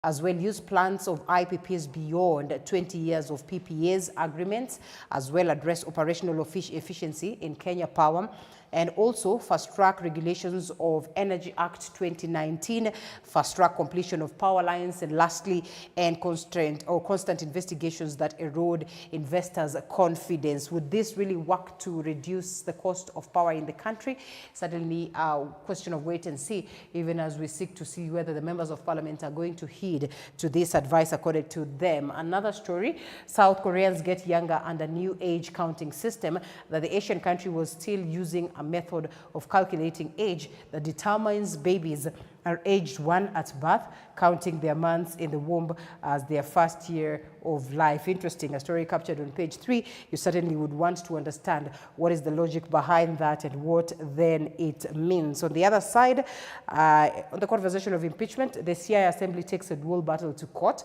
as well use plans of IPPs beyond 20 years of PPAs agreements, as well address operational efficiency in Kenya Power, and also fast-track regulations of Energy Act 2019, fast-track completion of power lines, and lastly, end constant investigations that erode investors' confidence. Would this really work to reduce the cost of power in the country? Certainly a question of wait and see, even as we seek to see whether the members of parliament are going to heed to this advice according to them. Another story, South Koreans get younger under new age counting system. That the Asian country was still using a method of calculating age that determines babies are aged 1 at birth, counting their months in the womb as their first year of life. Interesting, a story captured on page 3. You certainly would want to understand what is the logic behind that and what then it means. On the other side, on the conversation of impeachment, the CI Assembly takes a dual battle to court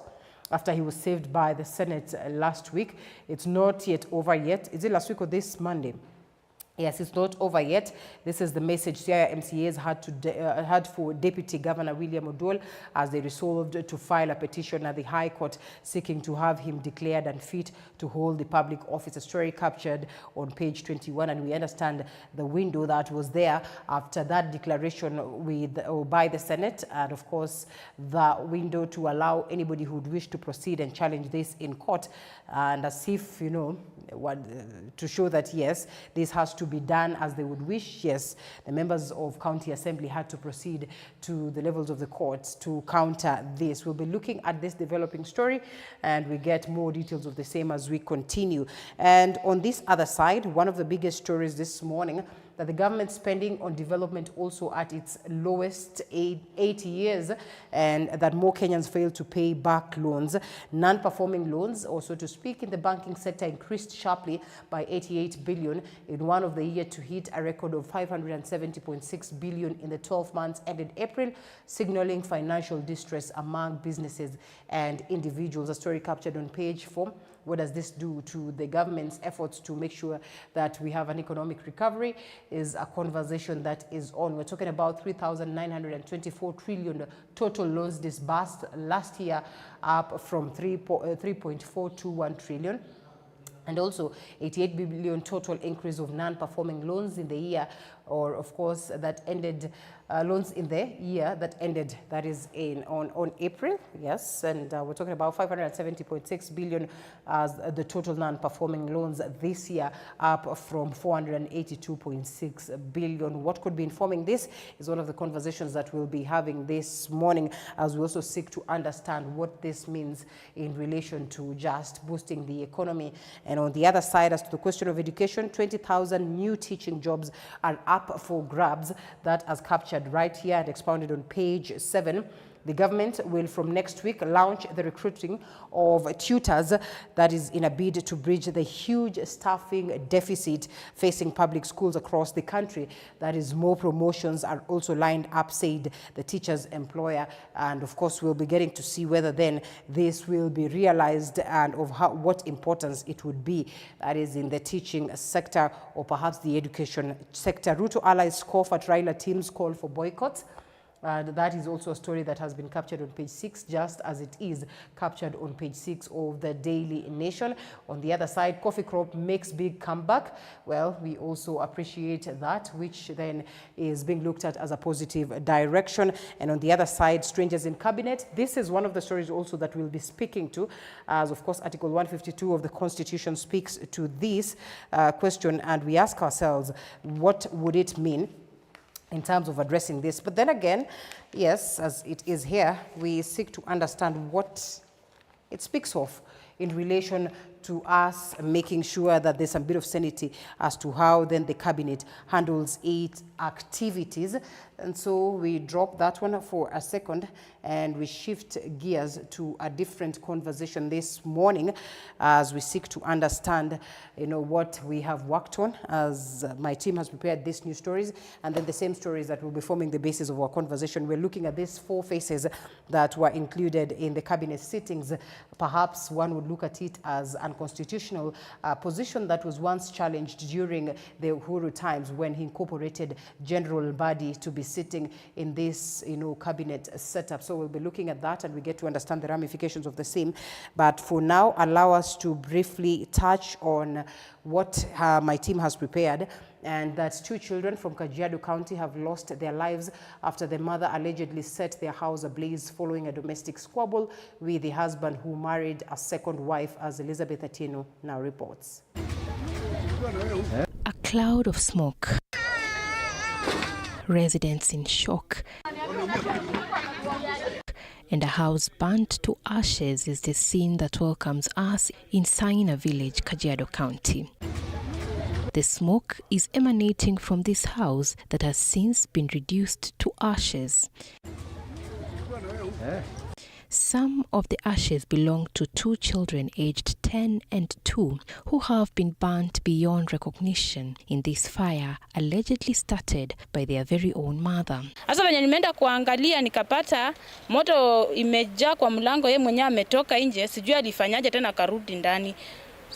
after he was saved by the Senate last week. It's not yet over yet. Is it last week or this Monday? Yes, it's not over yet. This is the message Siaya MCAs had for Deputy Governor William Oduol as they resolved to file a petition at the High Court seeking to have him declared unfit to hold the public office. A story captured on page 21, and we understand the window that was there after that declaration by the Senate, and of course the window to allow anybody who would wish to proceed and challenge this in court, and as if, you know, to show that yes, this has to be done as they would wish. Yes, the members of County Assembly had to proceed to the levels of the courts to counter this. We'll be looking at this developing story, and we get more details of the same as we continue. And on this other side, one of the biggest stories this morning, that the government spending on development also at its lowest 80 years, and that more Kenyans fail to pay back loans. Non-performing loans, or so to speak, in the banking sector increased sharply by 88 billion in one of the year to hit a record of 570.6 billion in the 12 months ended April, signaling financial distress among businesses and individuals. A story captured on page 4. What does this do to the government's efforts to make sure that we have an economic recovery is a conversation that is on. We're talking about 3,924 trillion total loans disbursed last year, up from 3.421 trillion. And also 88 billion total increase of non-performing loans in the year, or of course that ended loans in the year that ended, that is on April. Yes, and we're talking about 570.6 billion as the total non-performing loans this year, up from 482.6 billion. What could be informing this is one of the conversations that we'll be having this morning, as we also seek to understand what this means in relation to just boosting the economy. And on the other side, as to the question of education, 20,000 new teaching jobs are up for grabs. That has captured right here and expounded on page 7. The government will from next week launch the recruiting of tutors, that is in a bid to bridge the huge staffing deficit facing public schools across the country. That is, more promotions are also lined up, said the teachers' employer. And of course, we'll be getting to see whether then this will be realized and of what importance it would be, that is in the teaching sector or perhaps the education sector. Ruto allies scoff at Raila team's call for boycotts. That is also a story that has been captured on page 6, just as it is captured on page 6 of the Daily Nation. On the other side, coffee crop makes big comeback. Well, we also appreciate that, which then is being looked at as a positive direction. And on the other side, strangers in cabinet. This is one of the stories also that we'll be speaking to, as of course Article 152 of the Constitution speaks to this question, and we ask ourselves, what would it mean in terms of addressing this? But then again, yes, as it is here, we seek to understand what it speaks of in relation to us making sure that there's some bit of sanity as to how then the cabinet handles its activities. And so we drop that one for a second and we shift gears to a different conversation this morning as we seek to understand, you know, what we have worked on, as my team has prepared these new stories, and then the same stories that will be forming the basis of our conversation. We're looking at these 4 faces that were included in the cabinet sittings. Perhaps one would look at it as unconstitutional position that was once challenged during the Uhuru times when he incorporated General Mbadi to be sitting in this, cabinet setup. So we'll be looking at that and we get to understand the ramifications of the same. But for now, allow us to briefly touch on what my team has prepared, and that 2 children from Kajiado County have lost their lives after the mother allegedly set their house ablaze following a domestic squabble with the husband who married a second wife, as Elizabeth Atieno now reports. A cloud of smoke. Residents in shock. And a house burnt to ashes is the scene that welcomes us in Saina village, Kajiado County. The smoke is emanating from this house that has since been reduced to ashes. Some of the ashes belong to 2 children aged 10 and 2 who have been burnt beyond recognition in this fire allegedly started by their very own mother. Asa venye nimeenda kuangalia nikapata moto imejaa kwa mlango, yeye mwenyewe ametoka nje, sijui alifanyaje tena karudi ndani.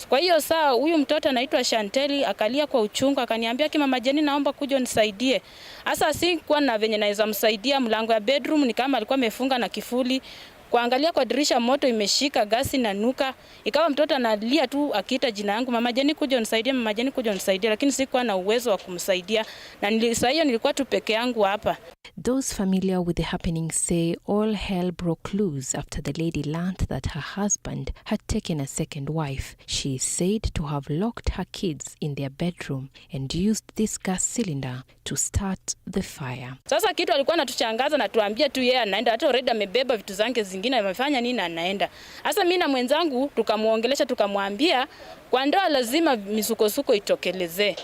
Kwa hiyo saa huyu mtoto anaitwa Shanteli akalia kwa uchungu akaniambia Mama Jenny, naomba kuja unisaidie. Asa sikuwa na venye naweza msaidia, mlango ya bedroom ni kama alikuwa amefunga na kifuli. Kuangalia kwa dirisha moto imeshika, gasi na nuka. Ikawa mtoto analia tu akiita jina yangu, Mama Jenny kuja unisaidie, Mama Jenny kuja unisaidie, lakini sikuwa na uwezo wa kumsaidia na saa hiyo nilikuwa tu peke yangu hapa. Those familiar with the happening say all hell broke loose after the lady learned that her husband had taken a second wife. She is said to have locked her kids in their bedroom and used this gas cylinder to start the fire. Sasa kitu alikuwa anatuchangaza na tuambia tu yeye anaenda, hata already amebeba vitu zake zingine amefanya nini anaenda. Sasa mimi na mwenzangu tukamuongelesha tukamwambia kwa ndoa lazima misukosuko itokelezee.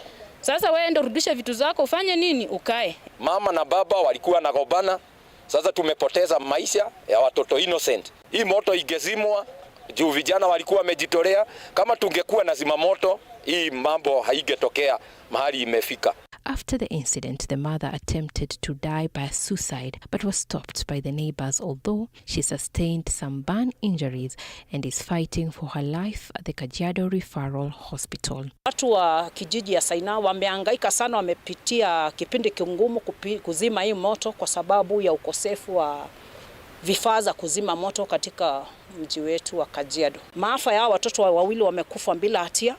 Sasa wewe ndio rudisha vitu zako ufanye nini ukae. Mama na baba walikuwa nagombana. Sasa tumepoteza maisha ya watoto innocent. Hii moto igezimwa juu vijana walikuwa wamejitolea. Kama tungekuwa na zimamoto hii mambo haigetokea mahali imefika. After the incident, the mother attempted to die by suicide but was stopped by the neighbors, although she sustained some burn injuries and is fighting for her life at the Kajiado Referral Hospital. Watu wa kijiji ya Saina wamehangaika sana, wamepitia kipindi kingumu kuzima hii moto kwa sababu ya ukosefu wa vifaa za kuzima moto katika mji wetu wa Kajiado. Maafa ya watoto wawili wamekufa bila hatia,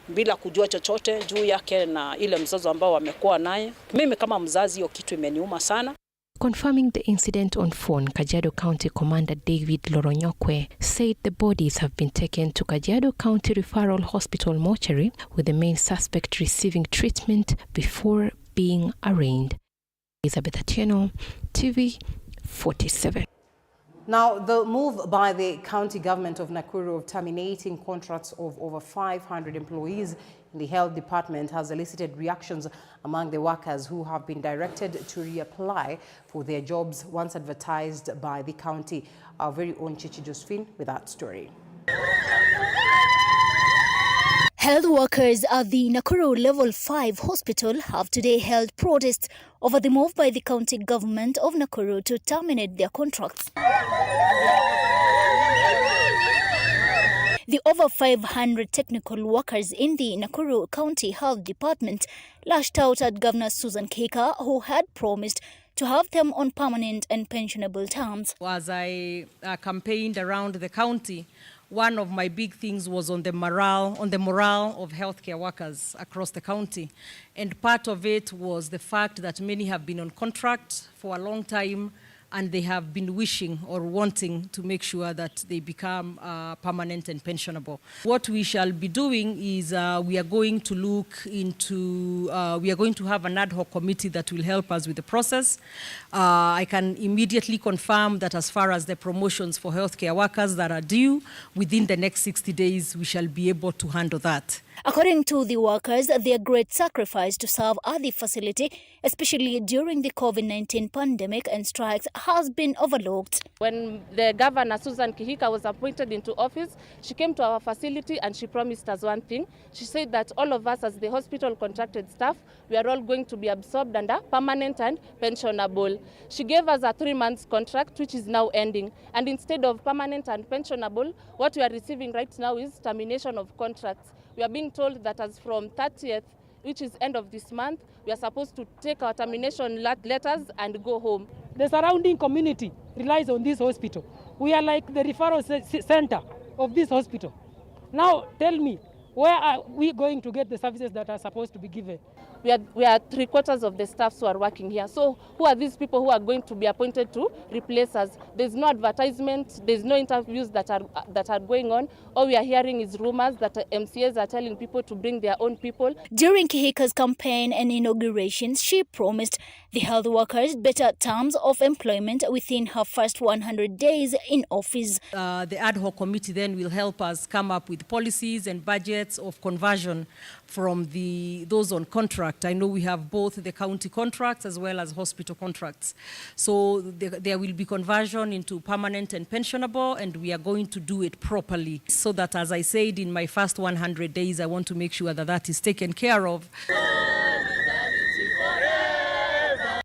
bila kujua chochote juu yake na ile mzozo ambao wamekuwa naye. Mimi kama mzazi hiyo kitu imeniuma sana. Confirming the incident on phone, Kajiado County Commander David Loronyokwe said the bodies have been taken to Kajiado County Referral Hospital mortuary with the main suspect receiving treatment before being arraigned. Elizabeth Atieno, TV 47. Now, the move by the county government of Nakuru of terminating contracts of over 500 employees in the health department has elicited reactions among the workers who have been directed to reapply for their jobs once advertised by the county. Our very own Chichi Josephine with that story. Health workers at the Nakuru Level 5 hospital have today held protests over the move by the county government of Nakuru to terminate their contracts. The over 500 technical workers in the Nakuru County Health Department lashed out at Governor Susan Kika, who had promised to have them on permanent and pensionable terms. As I campaigned around the county, one of my big things was on the morale of healthcare workers across the county. And part of it was the fact that many have been on contract for a long time and they have been wishing or wanting to make sure that they become permanent and pensionable. What we shall be doing is we are going to look into, we are going to have an ad hoc committee that will help us with the process. I can immediately confirm that as far as the promotions for healthcare workers that are due, within the next 60 days, we shall be able to handle that. According to the workers, their great sacrifice to serve at the facility, especially during the COVID-19 pandemic and strikes, has been overlooked. When the governor, Susan Kihika, was appointed into office, she came to our facility and she promised us one thing. She said that all of us as the hospital contracted staff, we are all going to be absorbed under permanent and pensionable. She gave us a 3-month contract, which is now ending. And instead of permanent and pensionable, what we are receiving right now is termination of contracts. We are being told that as from 30th, which is end of this month, we are supposed to take our termination letters and go home. The surrounding community relies on this hospital. We are like the referral center of this hospital. Now tell me, where are we going to get the services that are supposed to be given? We are 3/4 of the staffs who are working here. So who are these people who are going to be appointed to replace us? There's no advertisement, there's no interviews that are going on. All we are hearing is rumors that MCAs are telling people to bring their own people. During Kihika's campaign and inauguration, she promised the health workers better terms of employment within her first 100 days in office. The ad hoc committee then will help us come up with policies and budgets of conversion from those on contract. I know we have both the county contracts as well as hospital contracts. So there will be conversion into permanent and pensionable, and we are going to do it properly. So that, as I said, in my first 100 days, I want to make sure that that is taken care of.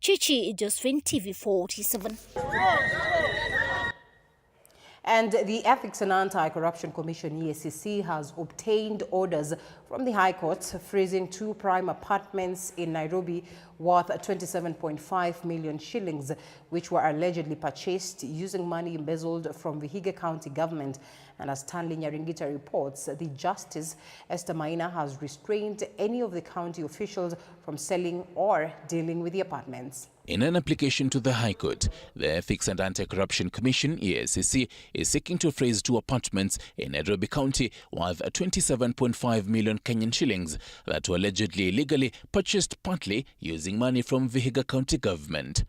Chichi Josephine, TV47. And the Ethics and Anti-Corruption Commission, EACC, has obtained orders from the High Court freezing 2 prime apartments in Nairobi worth 27.5 million shillings, which were allegedly purchased using money embezzled from the Vihiga County government. And as Stanley Nyaringita reports, the Justice Esther Maina has restrained any of the county officials from selling or dealing with the apartments. In an application to the High Court, the Ethics and Anti-Corruption Commission, EACC, is seeking to freeze 2 apartments in Nairobi County worth 27.5 million Kenyan shillings that were allegedly illegally purchased partly using money from Vihiga County government.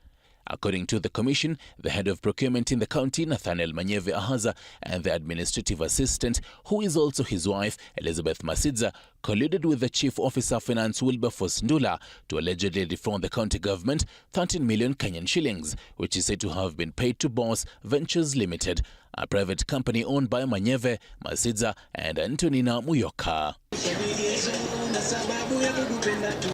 According to the commission, the head of procurement in the county, Nathaniel Manyeve Ahaza, and the administrative assistant, who is also his wife, Elizabeth Masidza, colluded with the chief officer of finance, Wilberforce Ndula, to allegedly defraud the county government 13 million Kenyan shillings, which is said to have been paid to Boss Ventures Limited, a private company owned by Manyeve, Masidza, and Antonina Muyoka.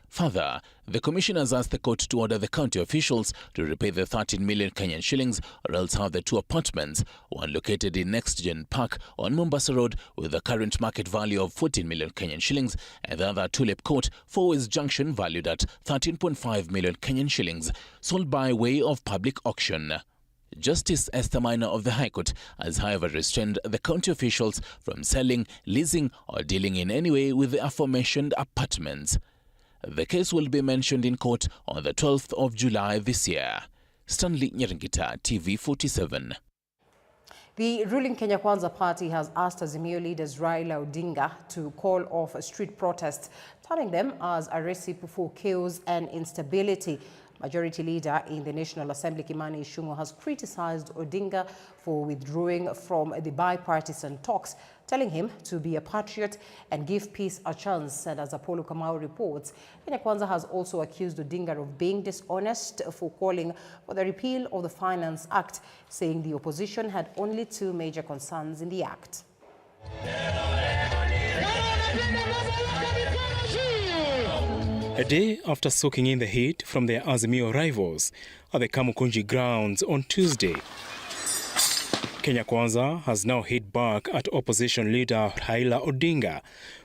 Further, the commission has asked the court to order the county officials to repay the 13 million Kenyan shillings or else have the 2 apartments, one located in Next Gen Park on Mombasa Road with a current market value of 14 million Kenyan shillings, and the other Tulip Court, Four Ways Junction, valued at 13.5 million Kenyan shillings, sold by way of public auction. Justice Esther Maina of the High Court has, however, restrained the county officials from selling, leasing or dealing in any way with the aforementioned apartments. The case will be mentioned in court on the 12th of July this year. Stanley Nyaringita, TV47. The ruling Kenya Kwanza party has asked Azimio leaders Raila Odinga to call off street protests, turning them as a recipe for chaos and instability. Majority Leader in the National Assembly, Kimani Ichung'wah, has criticized Odinga for withdrawing from the bipartisan talks, telling him to be a patriot and give peace a chance. And as Apollo Kamau reports, Kenya Kwanza has also accused Odinga of being dishonest for calling for the repeal of the Finance Act, saying the opposition had only 2 major concerns in the act. A day after soaking in the heat from their Azimio rivals at the Kamukunji grounds on Tuesday, Kenya Kwanza has now hit back at opposition leader Raila Odinga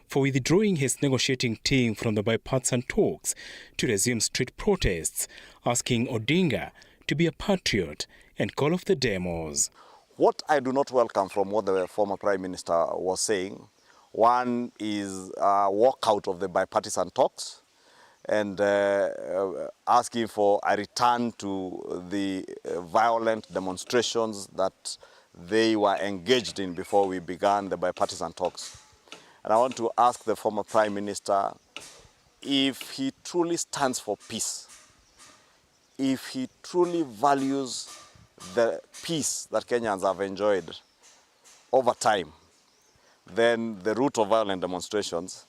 for withdrawing his negotiating team from the bipartisan talks to resume street protests, asking Odinga to be a patriot and call off the demos. What I do not welcome from what the former Prime Minister was saying, one is a walkout of the bipartisan talks, and asking for a return to the violent demonstrations that they were engaged in before we began the bipartisan talks. And I want to ask the former Prime Minister if he truly stands for peace, if he truly values the peace that Kenyans have enjoyed over time, then the route of violent demonstrations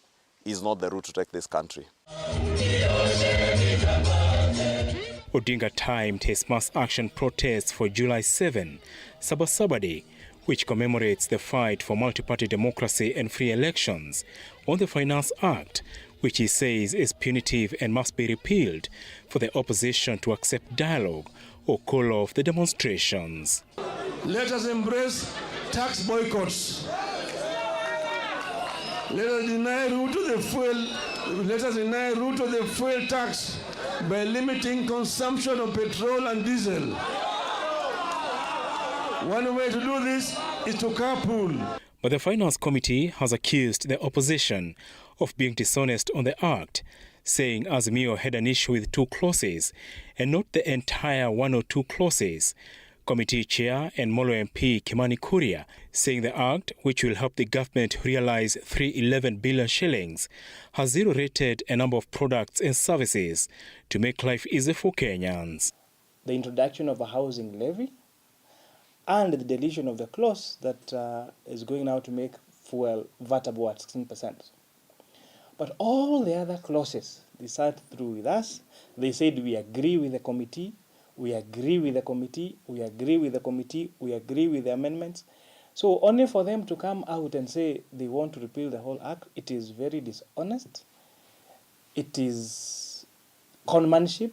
is not the route to take this country. Odinga timed his mass action protests for July 7, Sabasaba Day, which commemorates the fight for multi-party democracy and free elections, on the Finance Act, which he says is punitive and must be repealed for the opposition to accept dialogue or call off the demonstrations. Let us embrace tax boycotts. Let us deny route to the fuel. Let us deny route to the fuel tax by limiting consumption of petrol and diesel. One way to do this is to carpool. But the Finance Committee has accused the opposition of being dishonest on the Act, saying Azimio had an issue with 2 clauses and not the entire 1 or 2 clauses. Committee Chair and Molo MP Kimani Kuria saying the Act, which will help the government realize 311 billion shillings, has zero-rated a number of products and services to make life easy for Kenyans. The introduction of a housing levy and the deletion of the clause that is going now to make fuel VATable at 16%. But all the other clauses, they sat through with us. They said, we agree with the committee, we agree with the committee, we agree with the committee, we agree with the amendments. So only for them to come out and say they want to repeal the whole act, it is very dishonest. It is conmanship.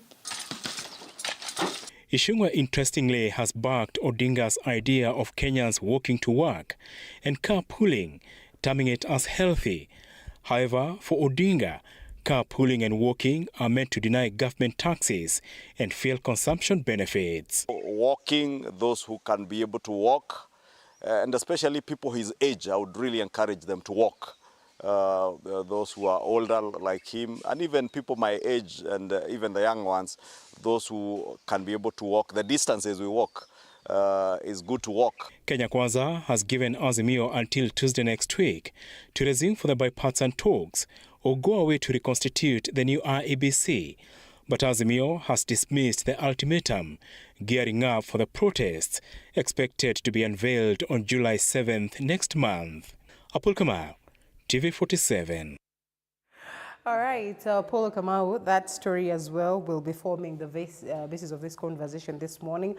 Ichung'wah interestingly has backed Odinga's idea of Kenyans walking to work and carpooling, terming it as healthy. However, for Odinga, carpooling and walking are meant to deny government taxes and fuel consumption benefits. Walking, those who can be able to walk, and especially people his age, I would really encourage them to walk. Those who are older like him, and even people my age and even the young ones, those who can be able to walk, the distances we walk, is good to walk. Kenya Kwanza has given Azimio until Tuesday next week to resume for the bipartisan talks or go away to reconstitute the new IEBC. But Azimio has dismissed the ultimatum, gearing up for the protests expected to be unveiled on July 7th next month. Apul Kamau, TV47. All right, Paulo Kamau, that story as well will be forming the basis of this conversation this morning,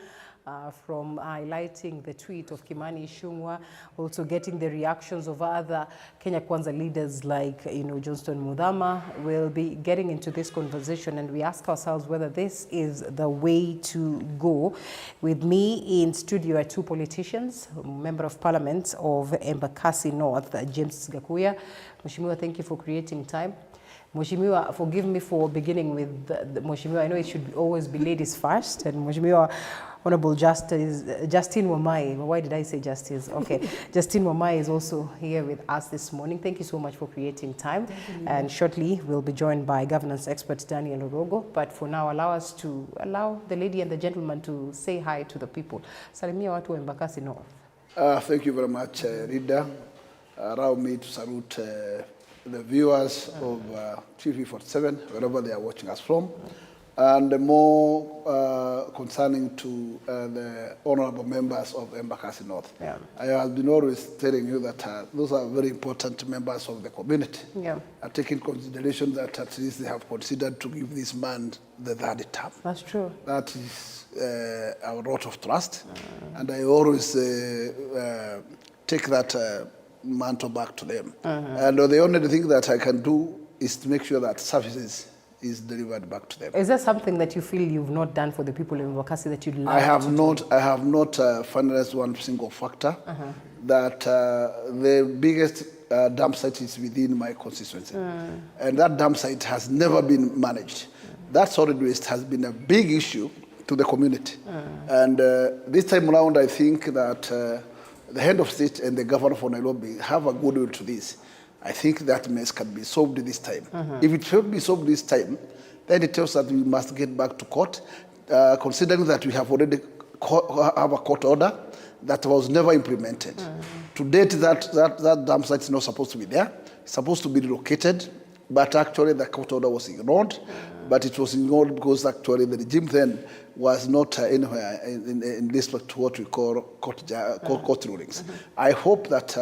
from highlighting the tweet of Kimani Ichung'wah, also getting the reactions of other Kenya Kwanza leaders like, Johnston Muthama. We'll be getting into this conversation, and we ask ourselves whether this is the way to go. With me in studio are 2 politicians, Member of Parliament of Embakasi North, James Gakuya. Mheshimiwa, thank you for creating time. Mheshimiwa, forgive me for beginning with the Mheshimiwa. I know it should always be ladies first. And Mheshimiwa, Honorable Justine Wamai. Why did I say Justice? Okay. Justine Wamai is also here with us this morning. Thank you so much for creating time. And shortly, we'll be joined by governance expert Daniel Orogo. But for now, allow the lady and the gentleman to say hi to the people. Salimia watu wa Embakasi North. Thank you very much, Rida. Allow me to salute the viewers of TV47, wherever they are watching us from, and more concerning to the honorable members of Embakasi North. Yeah. I have been always telling you that those are very important members of the community. Yeah. I take in consideration that at least they have considered to give this man the 3rd term. That's true. That is a lot of trust, and I always take that mantle back to them. And the only thing that I can do is to make sure that services is delivered back to them. Is there something that you feel you've not done for the people in Embakasi that you'd like I have not finalized one single factor that the biggest dump site is within my constituency. And that dump site has never been managed. That solid waste has been a big issue to the community. And this time around, I think that the head of state and the governor for Nairobi have a goodwill to this. I think that mess can be solved this time. If it should be solved this time, then it tells us that we must get back to court, considering that we have already have a court order that was never implemented. To date, that dump site is not supposed to be there. It's supposed to be relocated, but actually the court order was ignored. But it was ignored because actually the regime then was not anywhere in respect to what we call court rulings. I hope that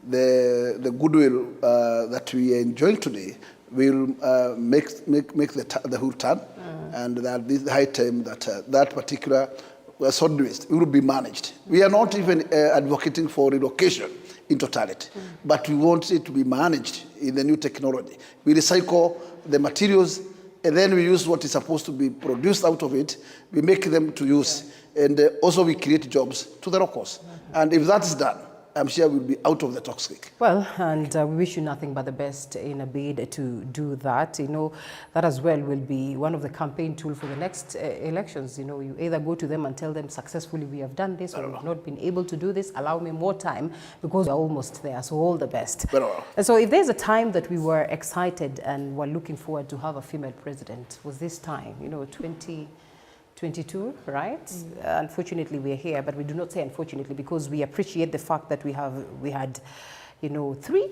the goodwill that we are enjoying today will make the whole turn, and that this high time that that particular solid waste will be managed. We are not even advocating for relocation in totality, but we want it to be managed in the new technology. We recycle the materials, and then we use what is supposed to be produced out of it. We make them to use, and also we create jobs to the locals. And if that is done, I'm sure we'll be out of the toxic. Well, and we wish you nothing but the best in a bid to do that. You know, that as well will be one of the campaign tools for the next elections. You know, you either go to them and tell them successfully we have done this or we've not been able to do this. Allow me more time because we're almost there. So all the best. And so if there's a time that we were excited and were looking forward to have a female president, was this time, you know, 2022, right? Unfortunately, we're here, but we do not say unfortunately because we appreciate the fact that we had, you know, 3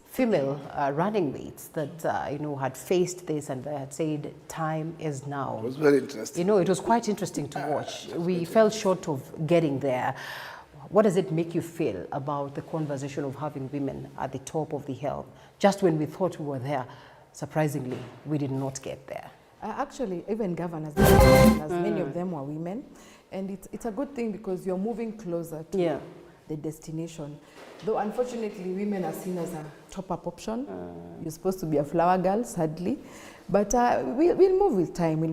female running mates that, you know, had faced this and they had said, time is now. It was very interesting. You know, it was quite interesting to watch. We fell short of getting there. What does it make you feel about the conversation of having women at the top of the hill? Just when we thought we were there, surprisingly, we did not get there. Actually, even governors, many of them were women. And it's a good thing because you're moving closer to the destination. Though, unfortunately, women are seen as a top-up option. You're supposed to be a flower girl, sadly. But we'll move with time,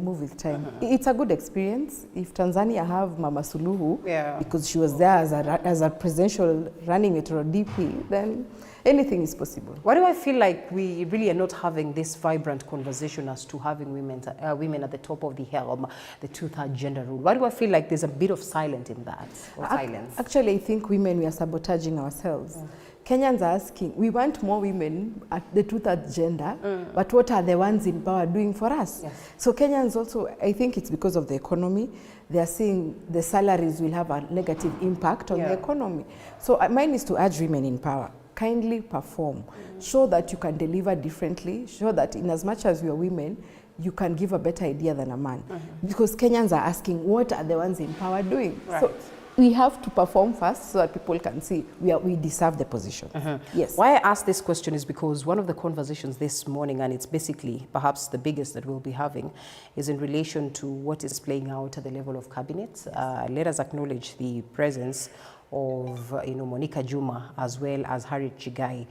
It's a good experience. If Tanzania have Mama Suluhu, because she was there as a presidential running mate or a DP, then anything is possible. Why do I feel like we really are not having this vibrant conversation as to having women at the top of the helm, the 2/3 gender rule? Why do I feel like there's a bit of silence in that, or silence? Actually, I think women, we are sabotaging ourselves. Kenyans are asking, we want more women at the 2/3 gender, but what are the ones in power doing for us? So Kenyans also, I think it's because of the economy, they are seeing the salaries will have a negative impact on the economy. So mine is to urge women in power. Kindly perform. Show that you can deliver differently. Show that in as much as you are women, you can give a better idea than a man. Because Kenyans are asking, what are the ones in power doing? So we have to perform first so that people can see we deserve the position. Yes. Why I ask this question is because one of the conversations this morning, and it's basically perhaps the biggest that we'll be having, is in relation to what is playing out at the level of cabinet. Let us acknowledge the presence of Monica Juma as well as Harriet Chigai,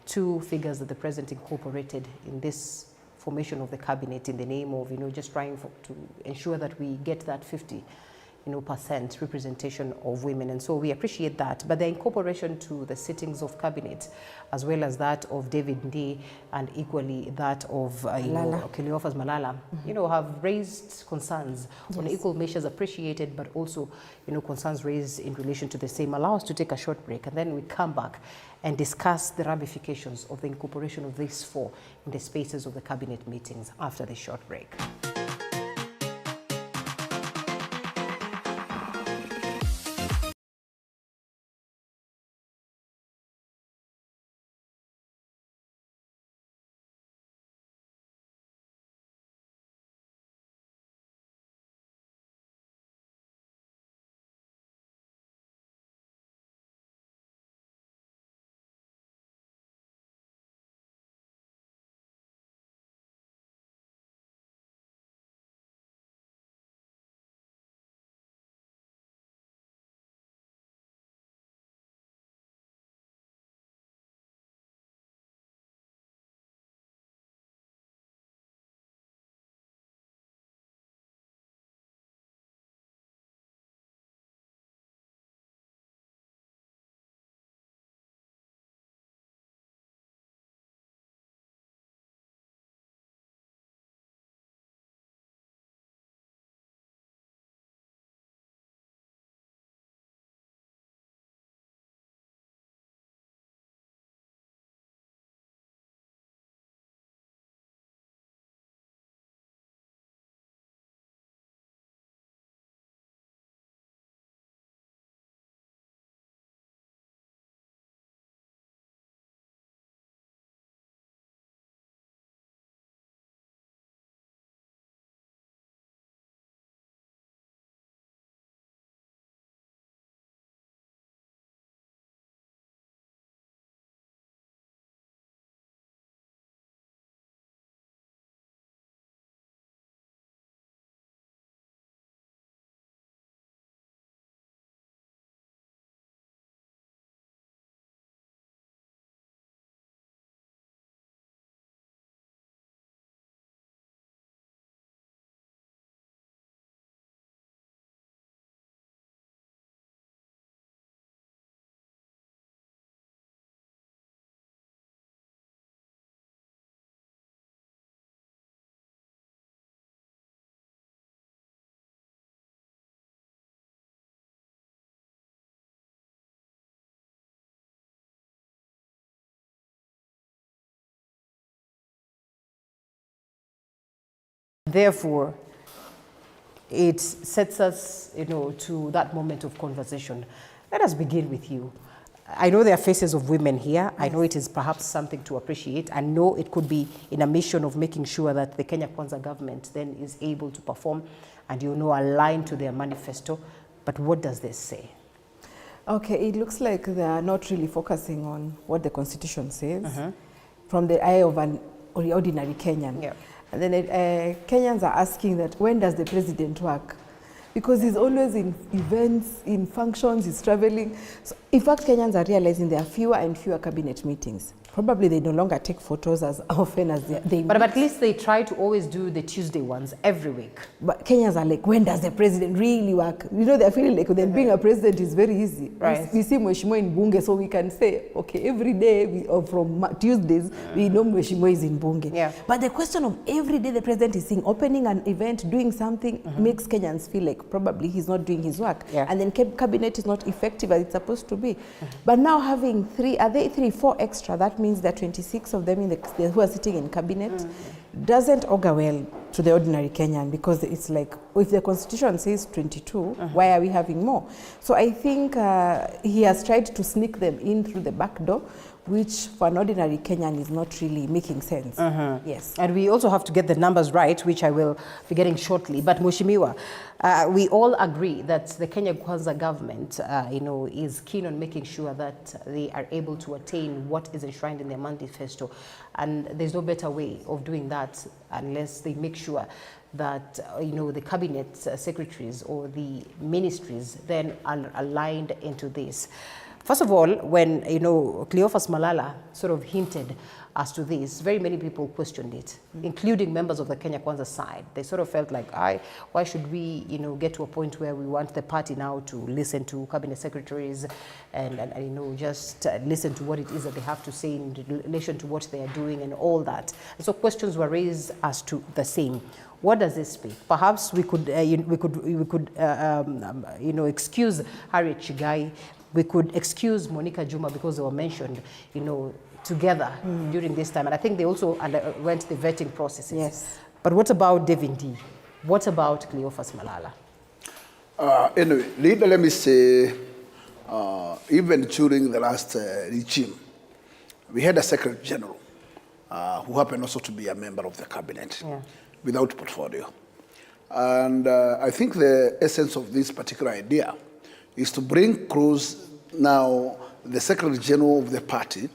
2 figures that the president incorporated in this formation of the cabinet in the name of just trying to ensure that we get that 50% representation of women. And so we appreciate that. But the incorporation to the sittings of cabinet, as well as that of David Ndii and equally that of Cleophas Malala, have raised concerns on equal measures appreciated, but also, concerns raised in relation to the same. Allow us to take a short break and then we come back and discuss the ramifications of the incorporation of these 4 in the spaces of the cabinet meetings after the short break. Therefore, it sets us, to that moment of conversation. Let us begin with you. I know there are faces of women here. I know it is perhaps something to appreciate. I know it could be in a mission of making sure that the Kenya Kwanza government then is able to perform and, align to their manifesto. But what does this say? Okay, it looks like they are not really focusing on what the Constitution says from the eye of an ordinary Kenyan. Yeah. And then Kenyans are asking that when does the president work? Because he's always in events, in functions, he's traveling. So, in fact, Kenyans are realizing there are fewer and fewer cabinet meetings. Probably they no longer take photos as often as they But meet. at least they try to always do the Tuesday ones every week. But Kenyans are like, when does the president really work? They're feeling like then being a president is very easy. Right. We see Mheshimiwa in Bunge, so we can say, okay, every day or from Tuesdays, we know Mheshimiwa is in Bunge. Yeah. But the question of every day the president is seeing, opening an event, doing something, makes Kenyans feel like probably he's not doing his work. Yeah. And then cabinet is not effective as it's supposed to be. But now having 4 extra, that means that 26 of them who are sitting in cabinet doesn't augur well to the ordinary Kenyan, because it's like, if the Constitution says 22, why are we having more? So I think he has tried to sneak them in through the back door, which for an ordinary Kenyan is not really making sense. Yes. And we also have to get the numbers right, which I will be getting shortly. But Mheshimiwa, we all agree that the Kenya Kwanza government, is keen on making sure that they are able to attain what is enshrined in their manifesto. And there's no better way of doing that unless they make sure that, the cabinet secretaries or the ministries then are aligned into this. First of all, when, Cleophas Malala sort of hinted as to this, very many people questioned it, including members of the Kenya Kwanza side. They sort of felt like, why should we, get to a point where we want the party now to listen to cabinet secretaries and just listen to what it is that they have to say in relation to what they are doing and all that. And so questions were raised as to the same. What does this speak? Perhaps we could excuse Harriet Chigai. We could excuse Monica Juma because they were mentioned, together during this time. And I think they also underwent the vetting processes. Yes. But what about Devin D? What about Cleophas Malala? Anyway, let me say, even during the last regime, we had a Secretary General who happened also to be a member of the cabinet without portfolio. And I think the essence of this particular idea is to bring close now the Secretary General of the party,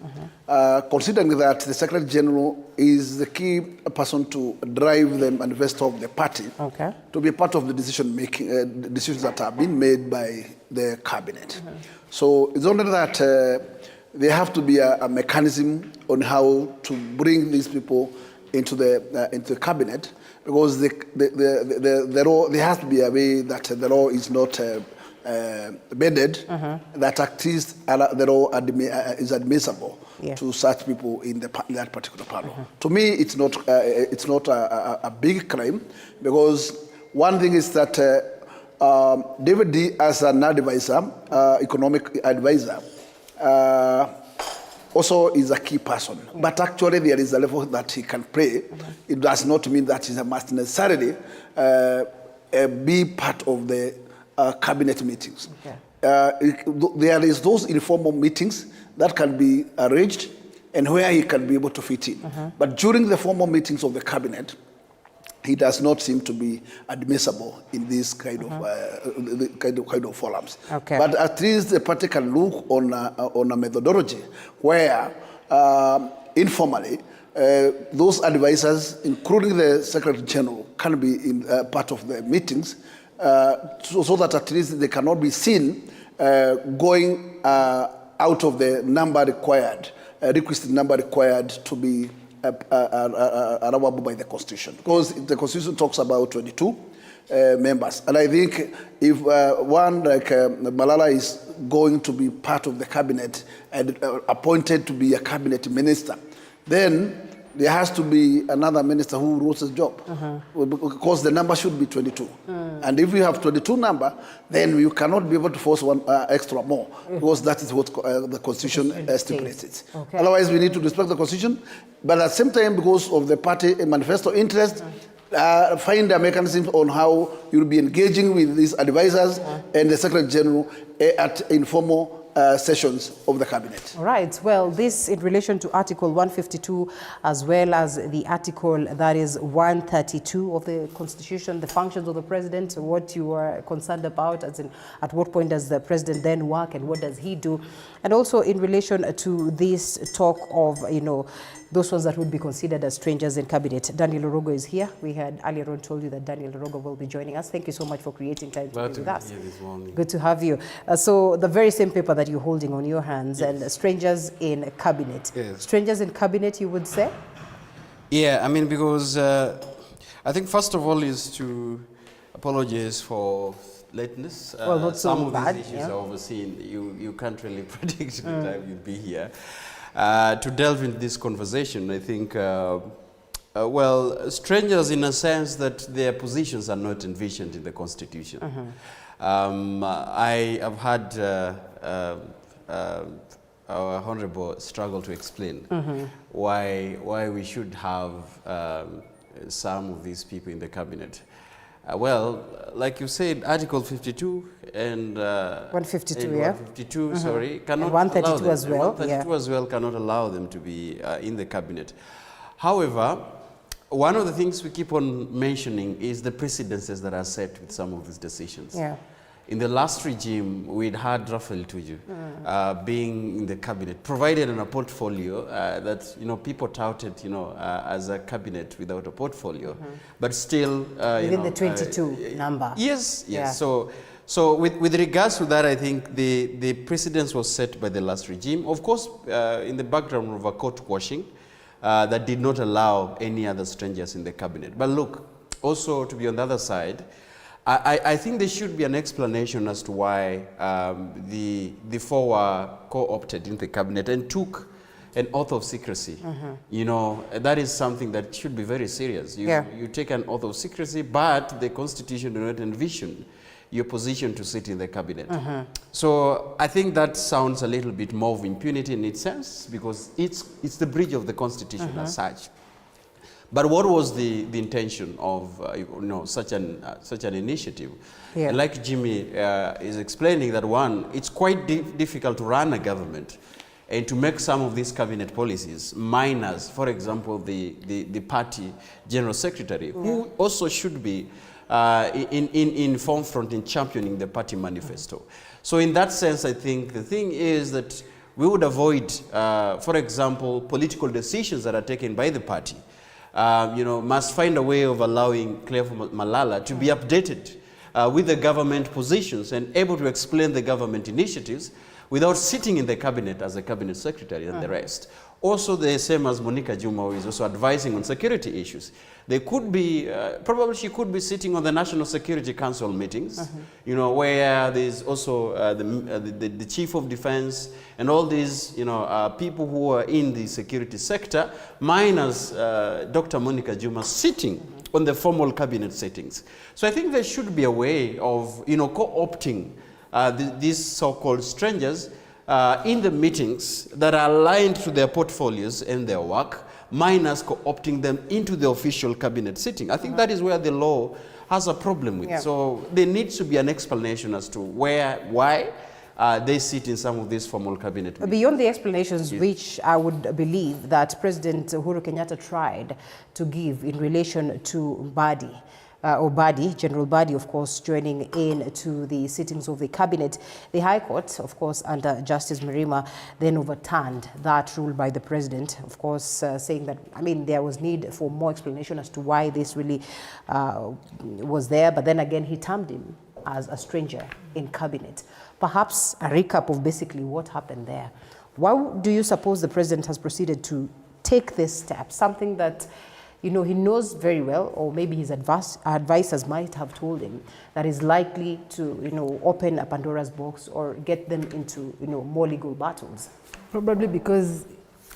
considering that the Secretary General is the key person to drive the manifesto of the party, to be part of the decisions that are being made by the cabinet. So it's only that there have to be a mechanism on how to bring these people into the cabinet, because the law, there has to be a way that the law is not embedded, that at least the law is admissible to such people in that particular panel. To me, it's not a big crime, because one thing is that David D, as an advisor, economic advisor, also is a key person. But actually there is a level that he can play. It does not mean that he must necessarily be part of the cabinet meetings. There is those informal meetings that can be arranged and where he can be able to fit in. But during the formal meetings of the cabinet, he does not seem to be admissible in this kind of forums. But at least the party can look on a methodology where informally those advisors, including the Secretary General, can be in part of the meetings, so that at least they cannot be seen going out of the number required, requisite number required to be allowable by the Constitution. Because the Constitution talks about 22 members. And I think if one like Malala is going to be part of the cabinet and appointed to be a cabinet minister, then there has to be another minister who rules his job, because the number should be 22. And if you have 22 number, then you cannot be able to force one extra more, because that is what the Constitution stipulates. Otherwise, we need to respect the Constitution, but at the same time, because of the party manifesto interest, find a mechanism on how you'll be engaging with these advisors and the Secretary General at informal sessions of the cabinet. All right. Well, this in relation to Article 152 as well as the article that is 132 of the Constitution, the functions of the president, what you are concerned about, as in at what point does the president then work and what does he do? And also in relation to this talk of, those ones that would be considered as strangers in cabinet. Daniel Orogo is here. We had earlier on told you that Daniel Orogo will be joining us. Thank you so much for creating time to be with us. Good to have you. So the very same paper that you're holding on your hands, yes, and strangers in cabinet. Yes. Strangers in cabinet, you would say? Yeah, I mean, because I think first of all is to apologize for lateness. Well, not so some of bad, these issues yeah. are overseen. You can't really predict the time you'll be here. To delve into this conversation, I think, well, strangers in a sense that their positions are not envisioned in the Constitution. I have had our Honorable struggle to explain why we should have some of these people in the cabinet. Well, like you said, Article 52 and 152, and 152, sorry, cannot and 132 allow them. as well. 132 as well cannot allow them to be in the cabinet. However, one of the things we keep on mentioning is the precedences that are set with some of these decisions. Yeah. In the last regime, we'd had Raphael Tuju being in the cabinet, provided on a portfolio that people touted, as a cabinet without a portfolio, but still within the 22 number. Yes, yes. Yeah. So with regards to that, I think the precedence was set by the last regime, of course, in the background of a court washing that did not allow any other strangers in the cabinet. But look, also to be on the other side, I think there should be an explanation as to why the four were co-opted in the cabinet and took an oath of secrecy. That is something that should be very serious. You take an oath of secrecy, but the Constitution does not envision your position to sit in the cabinet. So I think that sounds a little bit more of impunity in its sense, because it's the breach of the Constitution as such. But what was the intention of such an initiative? Yeah. Like Jimmy is explaining, that one, it's quite difficult to run a government and to make some of these cabinet policies minus, for example, the party general secretary, who also should be in forefront in championing the party manifesto. So in that sense, I think the thing is that we would avoid, for example, political decisions that are taken by the party. Must find a way of allowing Cleophas Malala to be updated with the government positions and able to explain the government initiatives without sitting in the cabinet as a cabinet secretary and the rest. Also the same as Monica Juma, who is also advising on security issues. They could be, probably she could be sitting on the National Security Council meetings, where there's also the Chief of Defense and all these, people who are in the security sector, minus Dr. Monica Juma sitting on the formal cabinet settings. So I think there should be a way of, co-opting these so-called strangers in the meetings that are aligned to their portfolios and their work, minus co-opting them into the official cabinet sitting. I think that is where the law has a problem with. Yeah. So there needs to be an explanation as to why they sit in some of these formal cabinet meetings. Beyond the explanations, which I would believe that President Uhuru Kenyatta tried to give in relation to General Badi, of course, joining in to the sittings of the cabinet. The High Court, of course, under Justice Mrima, then overturned that rule by the president, of course, saying that, there was need for more explanation as to why this really was there. But then again, he termed him as a stranger in cabinet. Perhaps a recap of basically what happened there. Why do you suppose the president has proceeded to take this step, something that he knows very well, or maybe his advisors might have told him, that is likely to, open a Pandora's box or get them into, more legal battles? Probably because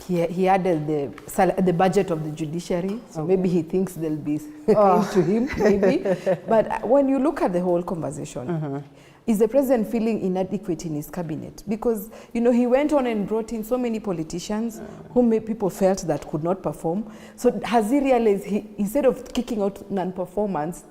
he added the budget of the judiciary, so maybe he thinks they'll be into him, maybe. But when you look at the whole conversation, Is the president feeling inadequate in his cabinet? Because, you know, he went on and brought in so many politicians who made people felt that could not perform. So has he realized instead of kicking out non-performers,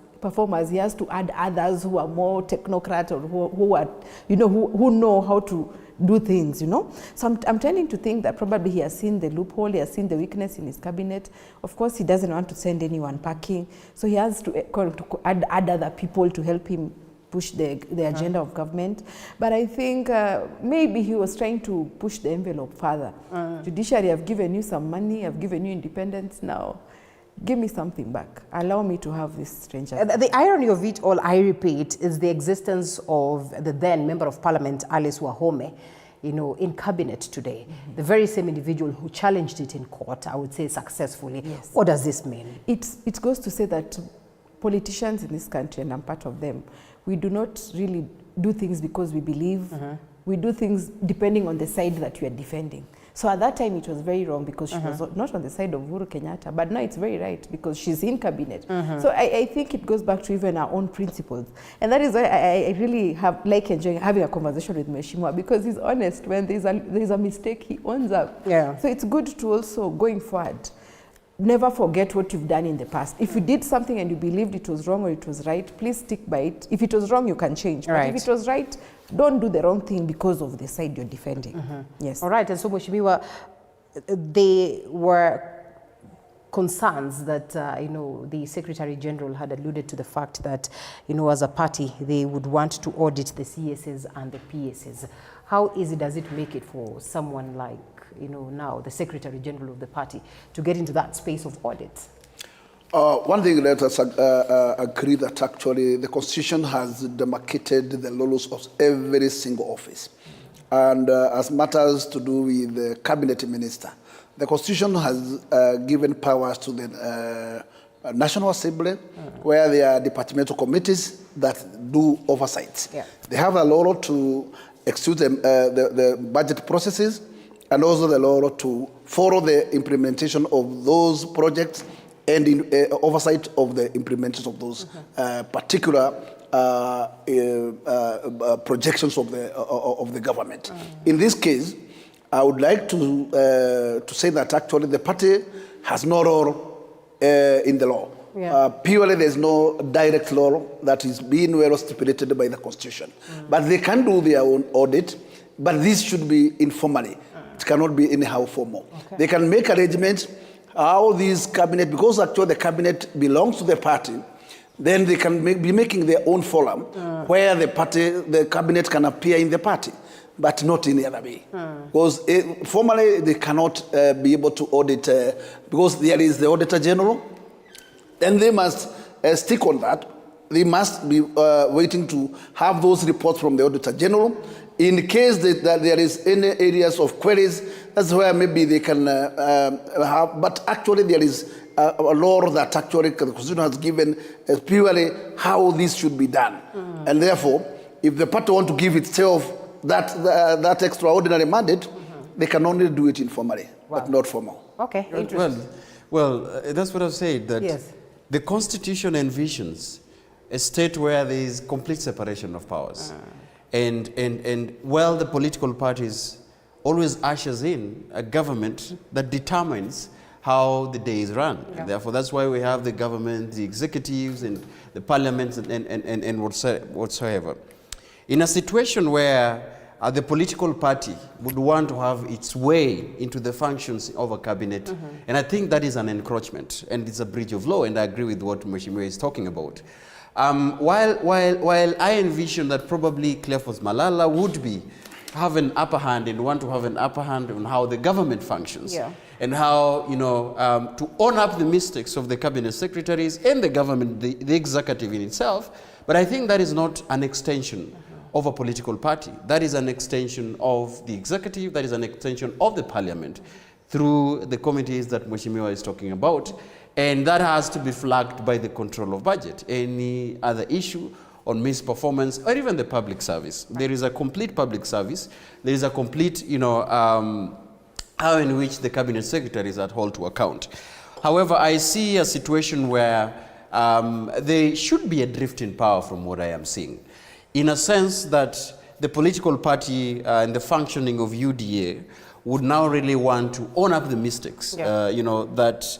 he has to add others who are more technocrat or who are, you know, who know how to do things, you know. So I'm tending to think that probably he has seen the loophole, he has seen the weakness in his cabinet. Of course, he doesn't want to send anyone packing. So he has to add other people to help him push the agenda of government. But I think maybe he was trying to push the envelope further. Judiciary, I've given you some money, I've given you independence now. Give me something back. Allow me to have this strange idea. The irony of it all, I repeat, is the existence of the then Member of Parliament, Alice Wahome, you know, in cabinet today. The very same individual who challenged it in court, I would say successfully. Yes. What does this mean? It goes to say that politicians in this country, and I'm part of them, we do not really do things because we believe. We do things depending on the side that we are defending. So at that time, it was very wrong because she was not on the side of Uhuru Kenyatta, but now it's very right because she's in cabinet. So I think it goes back to even our own principles. And that is why I really like enjoying having a conversation with Mheshimiwa, because he's honest. When there's a mistake, he owns up. Yeah. So it's good to also, going forward, never forget what you've done in the past. If you did something and you believed it was wrong or it was right, please stick by it. If it was wrong, you can change. But if it was right, don't do the wrong thing because of the side you're defending. Yes. All right. And so, Mheshimiwa, there were concerns that, you know, the Secretary General had alluded to the fact that, you know, as a party, they would want to audit the CSs and the PSs. How easy does it make it for someone like, you know, now the Secretary General of the party to get into that space of audit? One thing, let us agree that actually the Constitution has demarcated the roles of every single office. And as matters to do with the cabinet minister, the Constitution has given powers to the National Assembly, where there are departmental committees that do oversight. They have a law to execute the budget processes, and also the law to follow the implementation of those projects and in oversight of the implementation of those particular projections of the government. In this case, I would like to say that actually the party has no role in the law. Purely, there's no direct law that is being well stipulated by the Constitution. But they can do their own audit, but this should be informally. It cannot be anyhow formal. They can make arrangements how these cabinet, because actually the cabinet belongs to the party, then they can be making their own forum where the cabinet can appear in the party, but not in the other way. Because formally they cannot be able to audit, because there is the Auditor General, and they must stick on that. They must be waiting to have those reports from the Auditor General. In case that there is any areas of queries, that's where maybe they can have, but actually there is a law that actually the Constitution has given purely how this should be done. And therefore, if the party want to give itself that extraordinary mandate, they can only do it informally, but not formal. Okay, interesting. Well, that's what I've said, that the Constitution envisions a state where there is complete separation of powers. And while the political parties always ushers in a government that determines how the day is run. And therefore, that's why we have the government, the executives, and the parliaments, and whatsoever. In a situation where the political party would want to have its way into the functions of a cabinet, and I think that is an encroachment, and it's a breach of law, and I agree with what Mheshimiwa is talking about. While I envision that probably Cleophas Malala would have an upper hand and want to have an upper hand on how the government functions, and how, you know, to own up the mistakes of the cabinet secretaries and the government, the executive in itself. But I think that is not an extension of a political party. That is an extension of the executive, that is an extension of the parliament through the committees that Mheshimiwa is talking about. And that has to be flagged by the control of budget. Any other issue on misperformance, or even the public service. There is a complete public service. There is a complete, you know, how in which the cabinet secretaries are held to account. However, I see a situation where there should be a drift in power from what I am seeing. in a sense that the political party and the functioning of UDA would now really want to own up the mistakes, that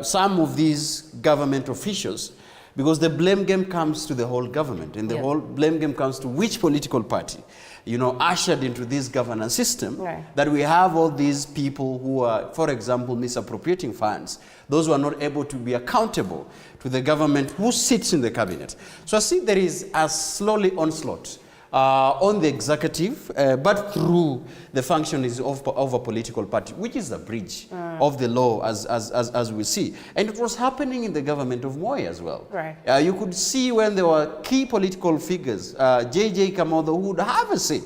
some of these government officials, because the blame game comes to the whole government, and the whole blame game comes to which political party, ushered into this governance system, that we have all these people who are, for example, misappropriating funds, those who are not able to be accountable to the government who sits in the cabinet. So I see there is a slowly onslaught on the executive, but through the functionings of a political party, which is a breach of the law as we see. And it was happening in the government of Moi as well. Right. You could see when there were key political figures, J.J. Kamodo, who would have a say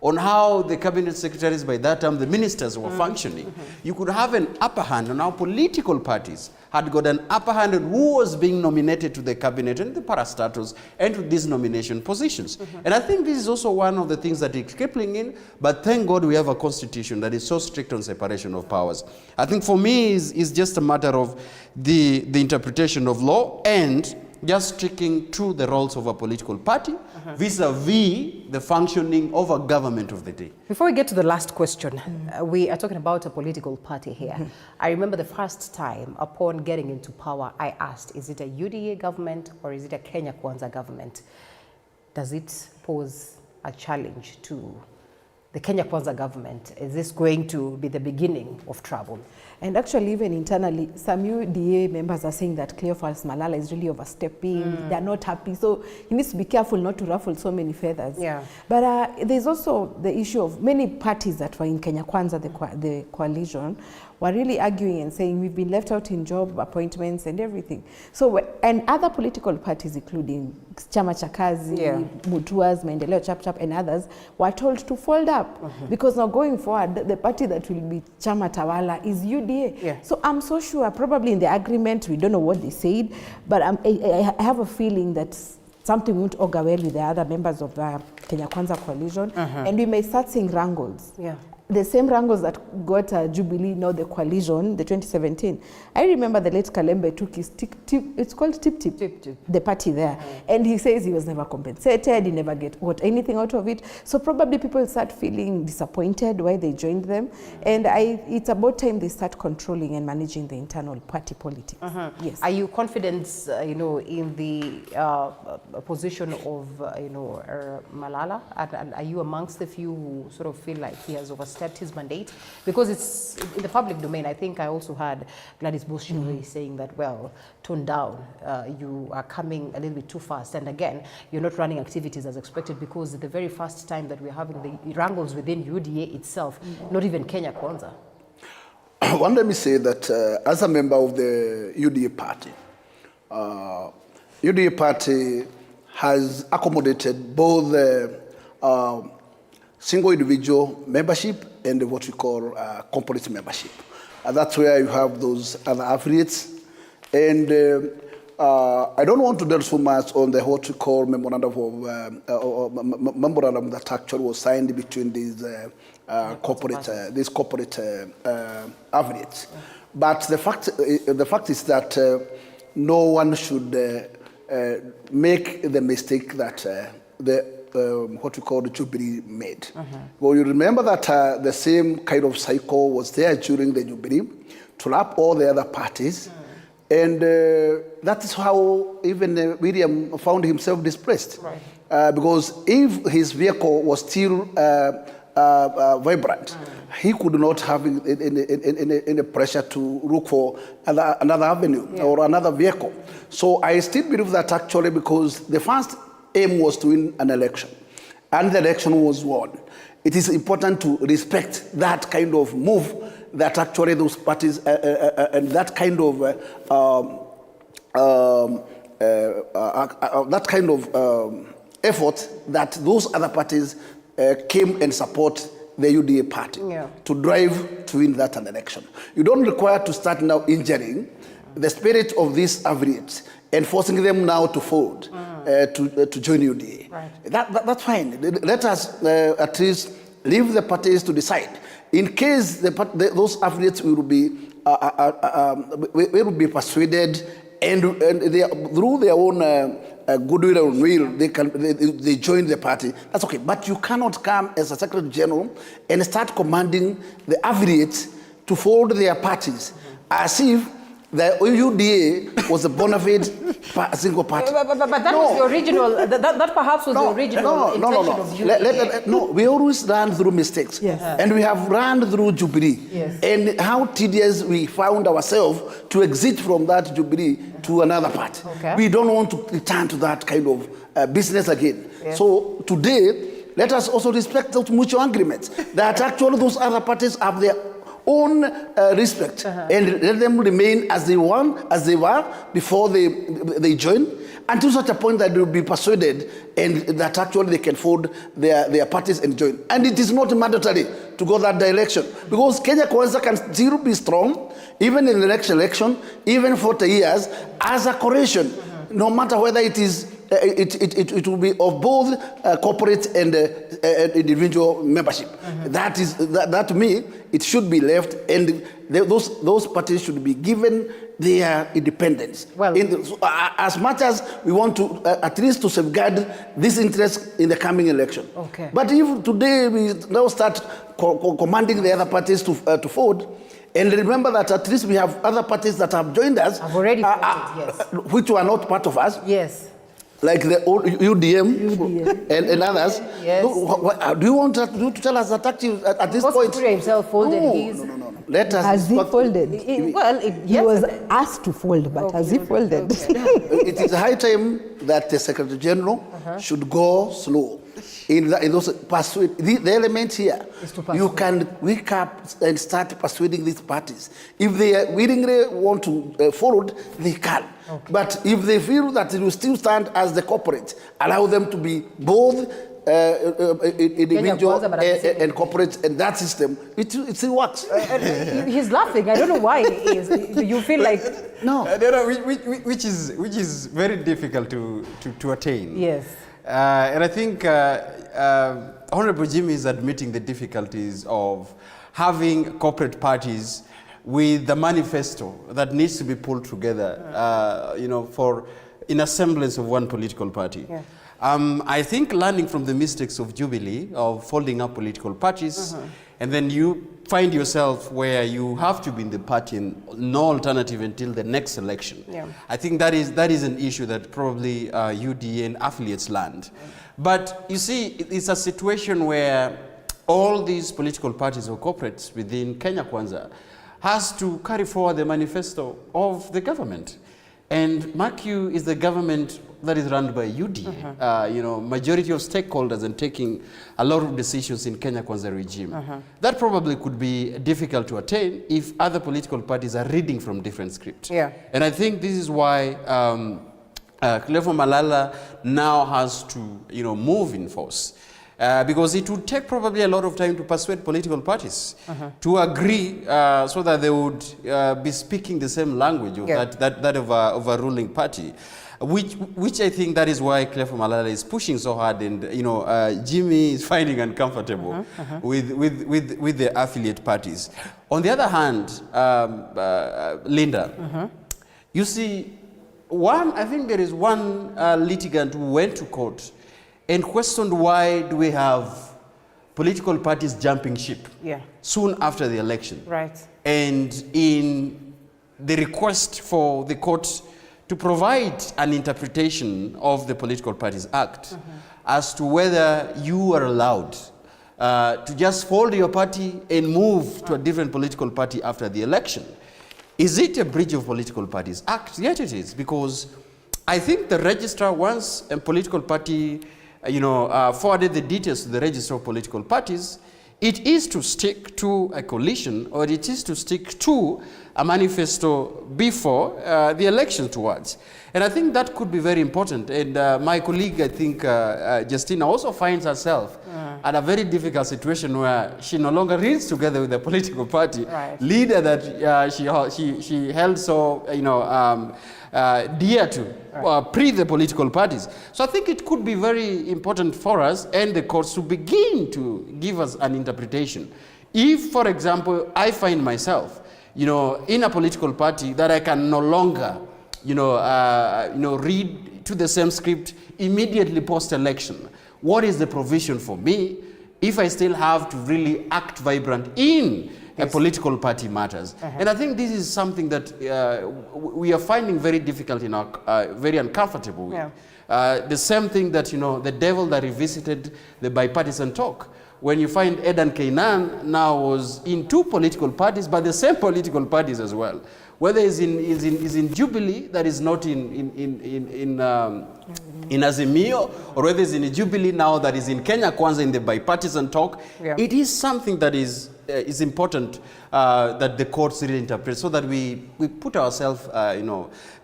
on how the cabinet secretaries by that time, the ministers were functioning. You could have an upper hand on how political parties had got an upper hand on who was being nominated to the cabinet and the parastatals and to these nomination positions. And I think this is also one of the things that is crippling in, but thank God we have a constitution that is so strict on separation of powers. I think for me is just a matter of the interpretation of law and just sticking to the roles of a political party vis-a-vis the functioning of a government of the day. Before we get to the last question, we are talking about a political party here. I remember the first time upon getting into power, I asked, is it a UDA government or is it a Kenya Kwanza government? Does it pose a challenge to the Kenya Kwanza government? Is this going to be the beginning of trouble? And actually, even internally, some UDA members are saying that Cleophas Malala is really overstepping. They're not happy. So he needs to be careful not to ruffle so many feathers. Yeah. But there's also the issue of many parties that were in Kenya Kwanza, the coalition, were really arguing and saying we've been left out in job appointments and everything. So, and other political parties, including Chama cha Kazi, Mutua's, Maendeleo, Chap Chap, and others, were told to fold up because now going forward, the party that will be Chama Tawala is UDA. Yeah. So I'm so sure, probably in the agreement, we don't know what they said, but I have a feeling that something won't augur well with the other members of the Kenya Kwanza coalition, and we may start seeing wrangles. Yeah. The same wrangles that got Jubilee, now the coalition, the 2017. I remember the late Kalembe took his it's called Tip Tip, the party there. And he says he was never compensated, he never got anything out of it. So probably people start feeling disappointed why they joined them. And it's about time they start controlling and managing the internal party politics. Yes. Are you confident, in the position of, Malala? And are you amongst the few who sort of feel like he has overstepped his mandate? Because it's in the public domain. I think I also heard Gladys Boshiri saying that, well, tone down, you are coming a little bit too fast. And again, you're not running activities as expected because the very first time that we're having the wrangles within UDA itself, not even Kenya Kwanza. One, let me say that as a member of the UDA party, UDA party has accommodated both the single individual membership and what we call corporate membership. And that's where you have those other affiliates. And I don't want to dwell so much on the what we call memorandum that actually was signed between these corporate affiliates. But the fact is that no one should make the mistake that what we call the Jubilee made. Well, you remember that the same kind of cycle was there during the Jubilee to lap all the other parties. And that is how even William found himself displaced. Right. Because if his vehicle was still vibrant, he could not have any pressure to look for another avenue or another vehicle. So I still believe that actually because the first aim was to win an election, and the election was won. It is important to respect that kind of move that actually those parties and that kind of effort that those other parties came and support the UDA party to drive to win that an election. You don't require to start now injuring the spirit of these affiliates and forcing them now to fold to join UDA. Right. That's fine. Let us at least leave the parties to decide. In case those affiliates will be persuaded and through their own goodwill and will, they join the party. That's okay. But you cannot come as a Secretary General and start commanding the affiliates to fold their parties as if the UDA was a bona fide single party. But that was the original, that perhaps was the original intention of UDA. No, we always run through mistakes. Yes. And we have run through Jubilee. Yes. And how tedious we found ourselves to exit from that Jubilee to another party. Okay. We don't want to return to that kind of business again. Yes. So today, let us also respect those mutual agreements that actually those other parties have their own respect and let them remain as they were before they join, until such a point that they will be persuaded and that actually they can fold their parties and join. And it is not mandatory to go that direction, because Kenya Kwanza can still be strong, even in the next election, even 40 years, as a coalition, no matter whether it is it will be of both corporate and individual membership. That to me, it should be left, and those parties should be given their independence. Well, as much as we want to at least to safeguard this interest in the coming election. Okay. But if today we now start commanding the other parties to fold, and remember that at least we have other parties that have joined us, have already voted, yes, which were not part of us. Yes. Like the old UDM. And others. Yes. Do you want to tell us that actually at this point? Koskuri himself folded his. No. Let us. Has he folded? He was asked to fold, but has he folded? It is high time that the Secretary General should go slow. In those persuade the element here, you can wake up and start persuading these parties. If they willingly want to follow, they can. Okay. But if they feel that it will still stand as the corporate, allow them to be both individual and corporate, and that system, it still works. He's laughing. I don't know why he is. Do you feel like no, which is very difficult to attain. Yes. And I think Honorable Jimmy is admitting the difficulties of having corporate parties with the manifesto that needs to be pulled together, in a semblance of one political party. Yeah. I think learning from the mistakes of Jubilee, of folding up political parties, and then you find yourself where you have to be in the party and no alternative until the next election. Yeah. I think that is an issue that probably UDA and affiliates learned. But you see, it's a situation where all these political parties or corporates within Kenya Kwanza has to carry forward the manifesto of the government. And mark you, is the government that is run by UDA, majority of stakeholders and taking a lot of decisions in Kenya Kwanza regime. That probably could be difficult to attain if other political parties are reading from different scripts. Yeah. And I think this is why Clefo Malala now has to, move in force. Because it would take probably a lot of time to persuade political parties to agree so that they would be speaking the same language of that of a ruling party, which I think that is why Clefo Malala is pushing so hard, and Jimmy is finding uncomfortable with the affiliate parties. On the other hand, Linda, you see, I think there is one litigant who went to court and questioned why do we have political parties jumping ship soon after the election. Right. And in the request for the court to provide an interpretation of the Political Parties Act as to whether you are allowed to just fold your party and move to a different political party after the election. Is it a breach of Political Parties Act? Yes, it is, because I think the registrar, once a political party forwarded the details to the register of political parties, it is to stick to a coalition, or it is to stick to a manifesto before the election towards. And I think that could be very important. And my colleague, I think, Justina, also finds herself at a very difficult situation where she no longer reads together with the political party leader that she held so, dear to pre the political parties. So I think it could be very important for us and the courts to begin to give us an interpretation. If, for example, I find myself, in a political party that I can no longer, read to the same script immediately post-election. What is the provision for me if I still have to really act vibrant in a political party matters? And I think this is something that we are finding very difficult in our, very uncomfortable with. The same thing that, the devil that revisited the bipartisan talk. When you find Edan Kainan now was in 2 political parties, but the same political parties as well. Whether is in Jubilee, that is not in Azimio, or whether it's in Jubilee now that is in Kenya Kwanza in the bipartisan talk, it is something that is important that the courts really interpret, so that we put ourselves,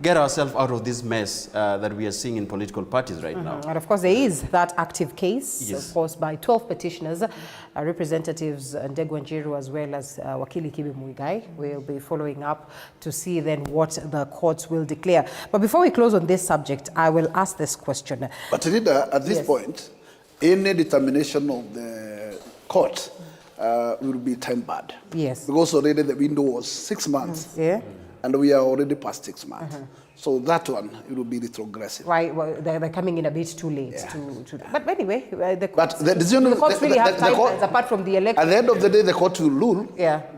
get ourselves out of this mess that we are seeing in political parties right now. And of course, there is that active case, Yes. of course, by 12 petitioners, representatives Ndegwa Njiru as well as Wakili Kibi Muigai. We'll be following up to see then what the courts will declare. But before we close on this subject, I will ask this question. But Rita, at this point, any determination of the court will be time-barred. Yes. Because already the window was 6 months. And we are already past 6 months. So that one, it will be retrogressive. Right, well, they're coming in a bit too late. But anyway, the courts, the decision, the courts really have time court, apart from the election. At the end of the day, the court will rule.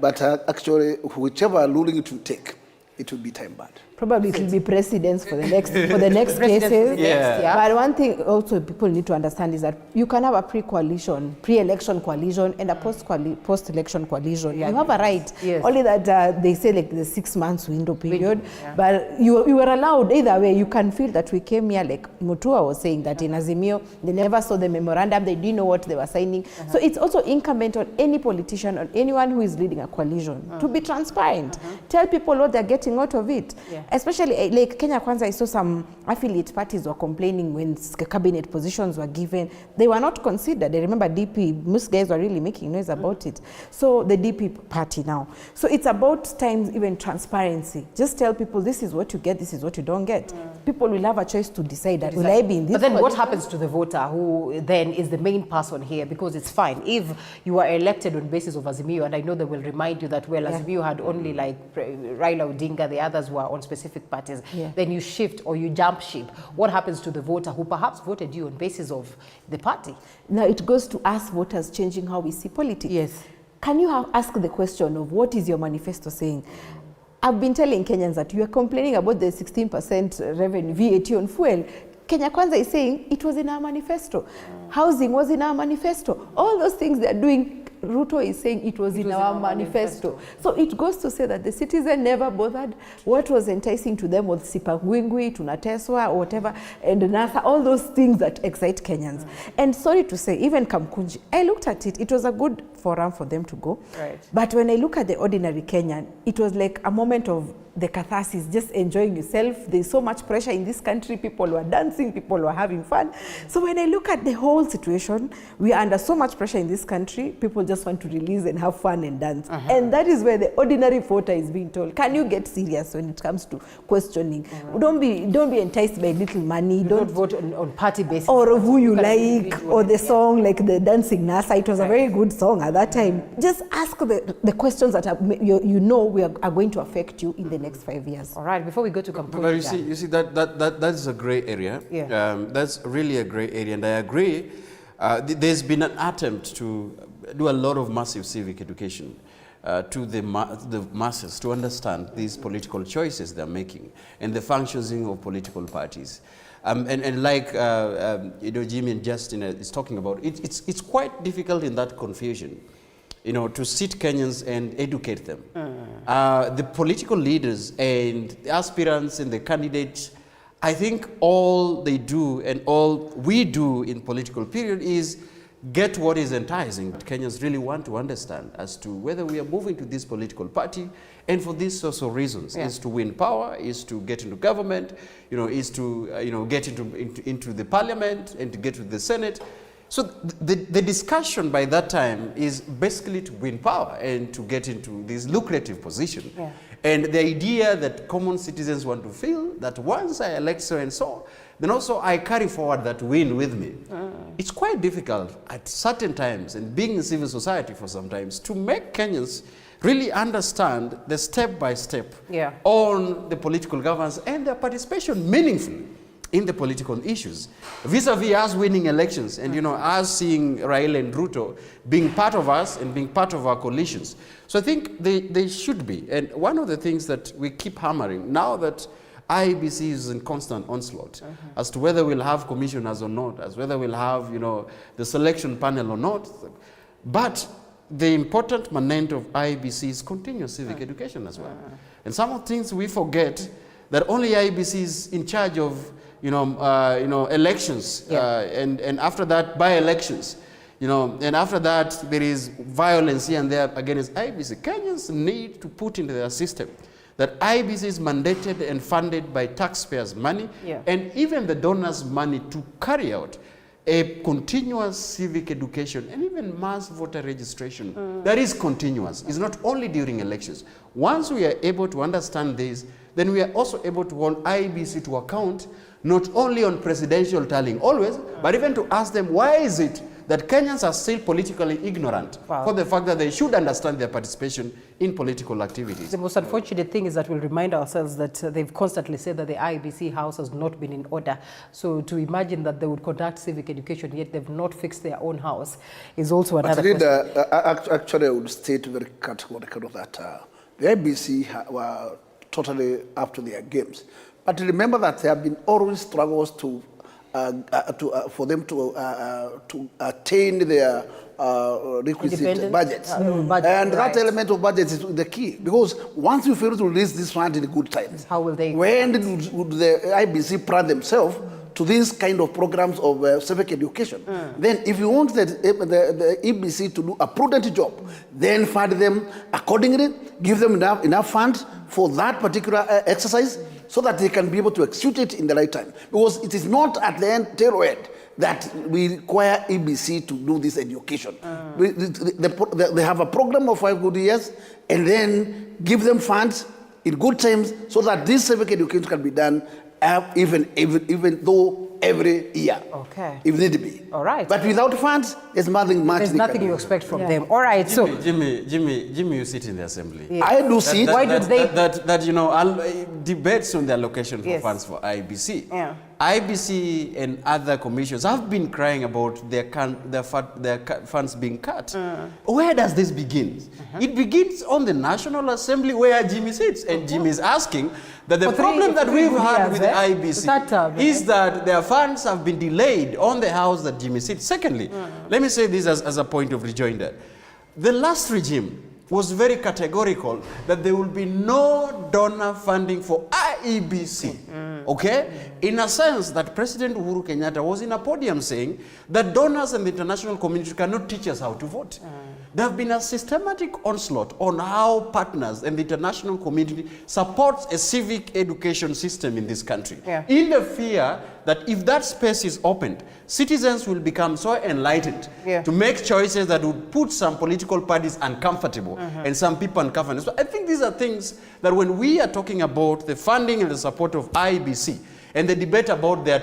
But actually, whichever ruling it will take, it will be time-barred. Probably it will be precedence for the next cases. But one thing also people need to understand is that you can have a pre-coalition, pre-election coalition, and a post-election coalition. You have a right. Only that they say like the 6 months window period. But you were allowed either way. You can feel that we came here, like Mutua was saying, that in Azimio, they never saw the memorandum. They didn't know what they were signing. So it's also incumbent on any politician, on anyone who is leading a coalition, to be transparent. Tell people what they're getting out of it. Especially like Kenya Kwanza, I saw some affiliate parties were complaining when cabinet positions were given. They were not considered. I remember DP, most guys were really making noise about it. So the DP party now. So it's about times even transparency. Just tell people this is what you get, this is what you don't get. People will have a choice to decide that will I be in this. But then what happens to the voter who then is the main person here? Because it's fine. If you are elected on basis of Azimio, and I know they will remind you that, well, Azimio had only like Raila Odinga, the others were on specific parties, then you shift or you jump ship. What happens to the voter who perhaps voted you on basis of the party? Now it goes to us voters changing how we see politics. Can you ask the question of what is your manifesto saying? I've been telling Kenyans that you are complaining about the 16% revenue VAT on fuel. Kenya Kwanza is saying it was in our manifesto. Housing was in our manifesto. All those things they are doing, Ruto is saying it was in our manifesto. So it goes to say that the citizen never bothered. What was enticing to them was Sipangwingwi, Tunateswa, or whatever, and NASA, all those things that excite Kenyans. And sorry to say, even Kamkunji, I looked at it, it was a good forum for them to go. But when I look at the ordinary Kenyan, it was like a moment of the catharsis, just enjoying yourself. There's so much pressure in this country. People were dancing, people were having fun. So when I look at the whole situation, we are under so much pressure in this country. People just want to release and have fun and dance. And that is where the ordinary voter is being told, can you get serious when it comes to questioning? Don't be enticed by little money. Don't vote on party basis. Or who you like, or the song like the Dancing NASA. It was a very good song at that time. Just ask the questions that are, you know are going to affect you in the next 5 years. All right, before we go to Kampunji. But you see that is a gray area. That's really a gray area, and I agree. There's been an attempt to do a lot of massive civic education to the masses to understand these political choices they're making and the functioning of political parties. And like Jimmy and Justin is talking about, it's quite difficult in that confusion, to sit Kenyans and educate them. The political leaders and the aspirants and the candidates, I think all they do and all we do in political period is get what is enticing. Kenyans really want to understand as to whether we are moving to this political party, and for these sorts of reasons, is to win power, is to get into government, is to get into the parliament and to get to the Senate. So the discussion by that time is basically to win power and to get into this lucrative position. And the idea that common citizens want to feel that once I elect so and so, then also I carry forward that win with me. It's quite difficult at certain times, and being in civil society for some times, to make Kenyans really understand the step-by-step on the political governance and their participation meaningfully in the political issues, vis-a-vis us winning elections and, you know, us seeing Raila and Ruto being part of us and being part of our coalitions. So I think they should be. And one of the things that we keep hammering, now that IEBC is in constant onslaught as to whether we'll have commissioners or not, as whether we'll have, you know, the selection panel or not, but the important mandate of IEBC is continuous civic education as well. And some of the things we forget, that only IEBC is in charge of, elections, and after that, by-elections, and after that, there is violence here and there against IEBC. Kenyans need to put into their system that IEBC is mandated and funded by taxpayers' money, and even the donors' money to carry out a continuous civic education and even mass voter registration that is continuous. It's not only during elections. Once we are able to understand this, then we are also able to hold IEBC to account, not only on presidential tallying always, but even to ask them, why is it that Kenyans are still politically ignorant for the fact that they should understand their participation in political activities. The most unfortunate thing is that we'll remind ourselves that they've constantly said that the IEBC house has not been in order. So to imagine that they would conduct civic education, yet they've not fixed their own house, is also another question. Actually, I would state very categorically that the IEBC were totally up to their games. But remember that there have been always struggles for them to attain their requisite budgets. And that element of budget is the key. Because once you fail to release this fund in good times, how will they? When would the IEBC plan themselves to these kind of programs of civic education? Then if you want the EBC to do a prudent job, then fund them accordingly, give them enough funds for that particular exercise, so that they can be able to execute it in the right time. Because it is not at the tail end that we require EBC to do this education. They have a program of 5 good years, and then give them funds in good times so that this civic education can be done even though every year, if need be. All right. But without funds, there's nothing much. There's nothing you expect from them. All right. Jimmy, you sit in the assembly. Yeah. I do sit. Why do they? Debates on the allocation for funds for IEBC. Yeah. IEBC and other commissions have been crying about their funds being cut. Where does this begin? It begins on the National Assembly where Jimmy sits, and Jimmy is asking that the problem that we've had with the IEBC is that their funds have been delayed on the house that Jimmy sits. Secondly, let me say this as a point of rejoinder. The last regime was very categorical that there will be no donor funding for IEBC. Okay? In a sense that President Uhuru Kenyatta was in a podium saying that donors and the international community cannot teach us how to vote. There have been a systematic onslaught on how partners and the international community supports a civic education system in this country. In the fear that if that space is opened, citizens will become so enlightened to make choices that would put some political parties uncomfortable and some people uncomfortable. So I think these are things that when we are talking about the funding and the support of IEBC and the debate about their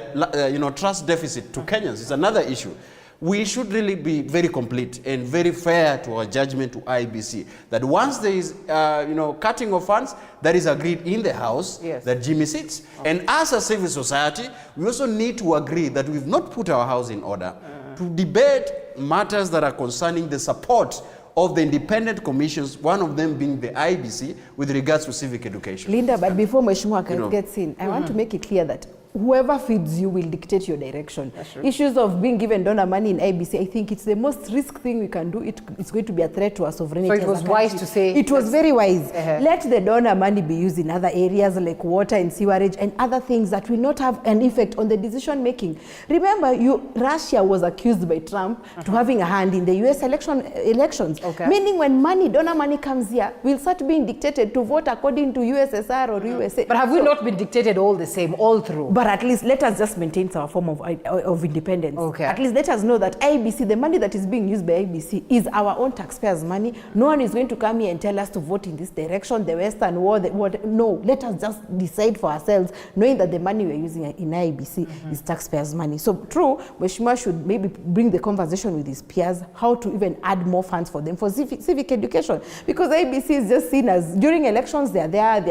trust deficit to Kenyans is another issue. We should really be very complete and very fair to our judgment to IEBC that once there is cutting of funds, that is agreed in the House that Jimmy sits. And as a civil society, we also need to agree that we've not put our house in order to debate matters that are concerning the support of the independent commissions, one of them being the IEBC with regards to civic education. Linda, but before Mheshimiwa gets in, I want to make it clear that whoever feeds you will dictate your direction. Issues of being given donor money in IEBC, I think it's the most risk thing we can do. It's going to be a threat to our sovereignty. So it was wise to say. It was very wise. Let the donor money be used in other areas like water and sewerage and other things that will not have an effect on the decision making. Remember, Russia was accused by Trump to having a hand in the US elections. Meaning when donor money comes here, we'll start being dictated to vote according to USSR or USA. But have we not been dictated all the same, all through? But at least let us just maintain our form of independence. At least let us know that IEBC, the money that is being used by IEBC is our own taxpayers' money. No one is going to come here and tell us to vote in this direction, the Western Wall. No, let us just decide for ourselves, knowing that the money we're using in IEBC is taxpayers' money. So true, Mheshimiwa should maybe bring the conversation with his peers, how to even add more funds for them for civic education. Because IEBC is just seen as, during elections, they are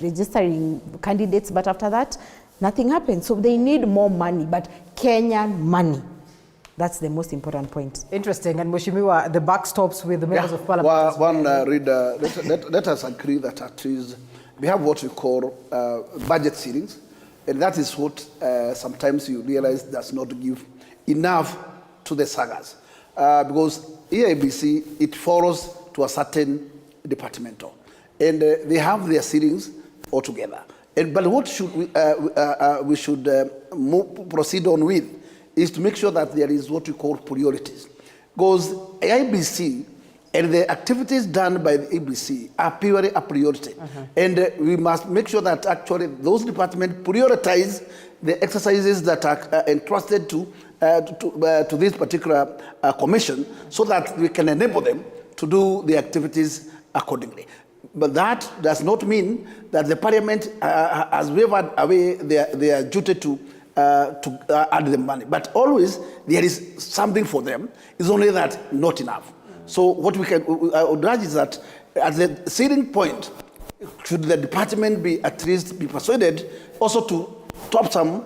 registering candidates, but after that, nothing happens. So they need more money, but Kenyan money. That's the most important point. Interesting. And Mheshimiwa, the buck stops with the members of parliament. Let us agree that at least we have what we call budget ceilings, and that is what sometimes you realize does not give enough to the sagas. Because EIBC, it follows to a certain departmental, and they have their ceilings altogether. But what should we should proceed on with is to make sure that there is what we call priorities. Because IBC and the activities done by the ABC are purely a priority. And we must make sure that actually those departments prioritize the exercises that are entrusted to this particular commission, so that we can enable them to do the activities accordingly. But that does not mean that the parliament has wavered away their duty to add the money. But always there is something for them. It's only that not enough. So what I would urge is that at the ceiling point, should the department be at least be persuaded also to top some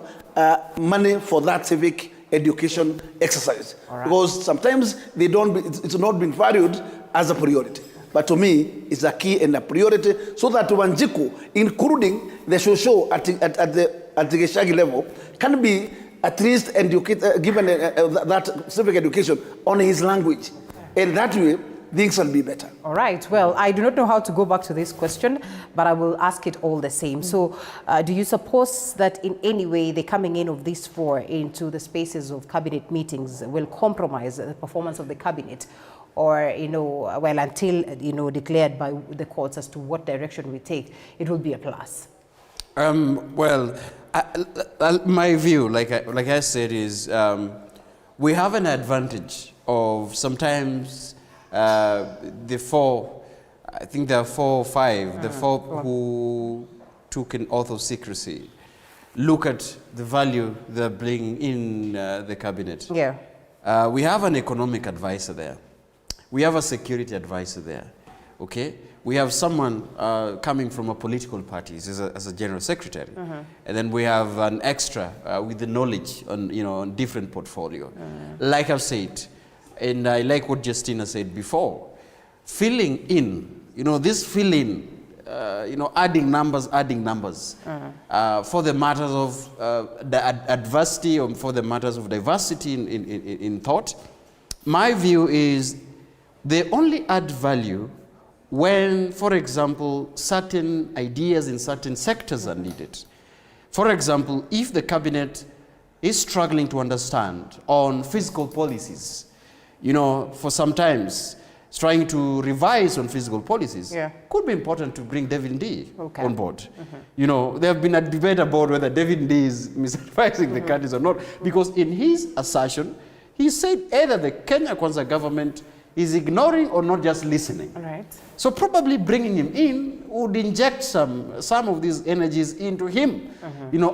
money for that civic education exercise. Right. Because sometimes it's not been valued as a priority. But to me, it's a key and a priority, so that Wanjiku, including the Shosho at the Geshagi level, can be at least given that civic education on his language. And that way, things will be better. All right. Well, I do not know how to go back to this question, but I will ask it all the same. So do you suppose that in any way the coming in of these four into the spaces of cabinet meetings will compromise the performance of the cabinet? Or, well, until, declared by the courts as to what direction we take, it will be a plus? Well, my view, like I said, is we have an advantage of sometimes the four, I think there are 4 or 5, the four who took an oath of secrecy, look at the value they bring in the cabinet. Yeah. We have an economic advisor there. We have a security advisor there, okay? We have someone coming from a political party as a general secretary. And then we have an extra with the knowledge on different portfolio. Like I've said, and I like what Justina said before, filling in, this filling, adding numbers for the matters of the adversity, or for the matters of diversity in thought. My view is they only add value when, for example, certain ideas in certain sectors are needed. For example, if the cabinet is struggling to understand on fiscal policies, for sometimes trying to revise on fiscal policies, could be important to bring David Ndii on board. There have been a debate about whether David Ndii is misadvising the countries or not, because in his assertion, he said either the Kenya Kwanza government is ignoring or not just listening. Right. So probably bringing him in would inject some of these energies into him,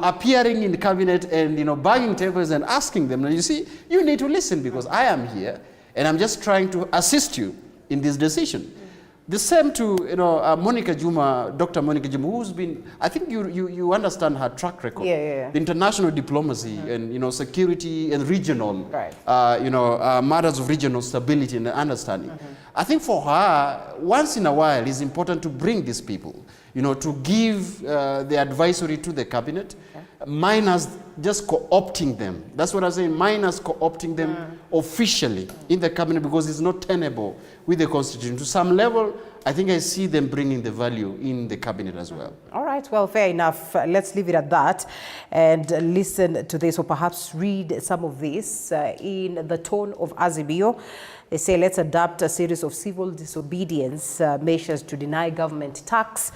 appearing in the cabinet and, banging tables and asking them, you see, you need to listen because I am here and I'm just trying to assist you in this decision. The same to, Monica Juma, Dr. Monica Juma, who's been, I think you understand her track record. Yeah. The international diplomacy and, security and regional, matters of regional stability and understanding. I think for her, once in a while, it's important to bring these people, to give the advisory to the cabinet, minus just co-opting them. That's what I'm saying, minus co-opting them officially in the cabinet, because it's not tenable with the constitution. To some level, I think I see them bringing the value in the cabinet as well. All right, well, fair enough. Let's leave it at that and listen to this, or perhaps read some of this in the tone of Azimio. They say, let's adopt a series of civil disobedience measures to deny government tax.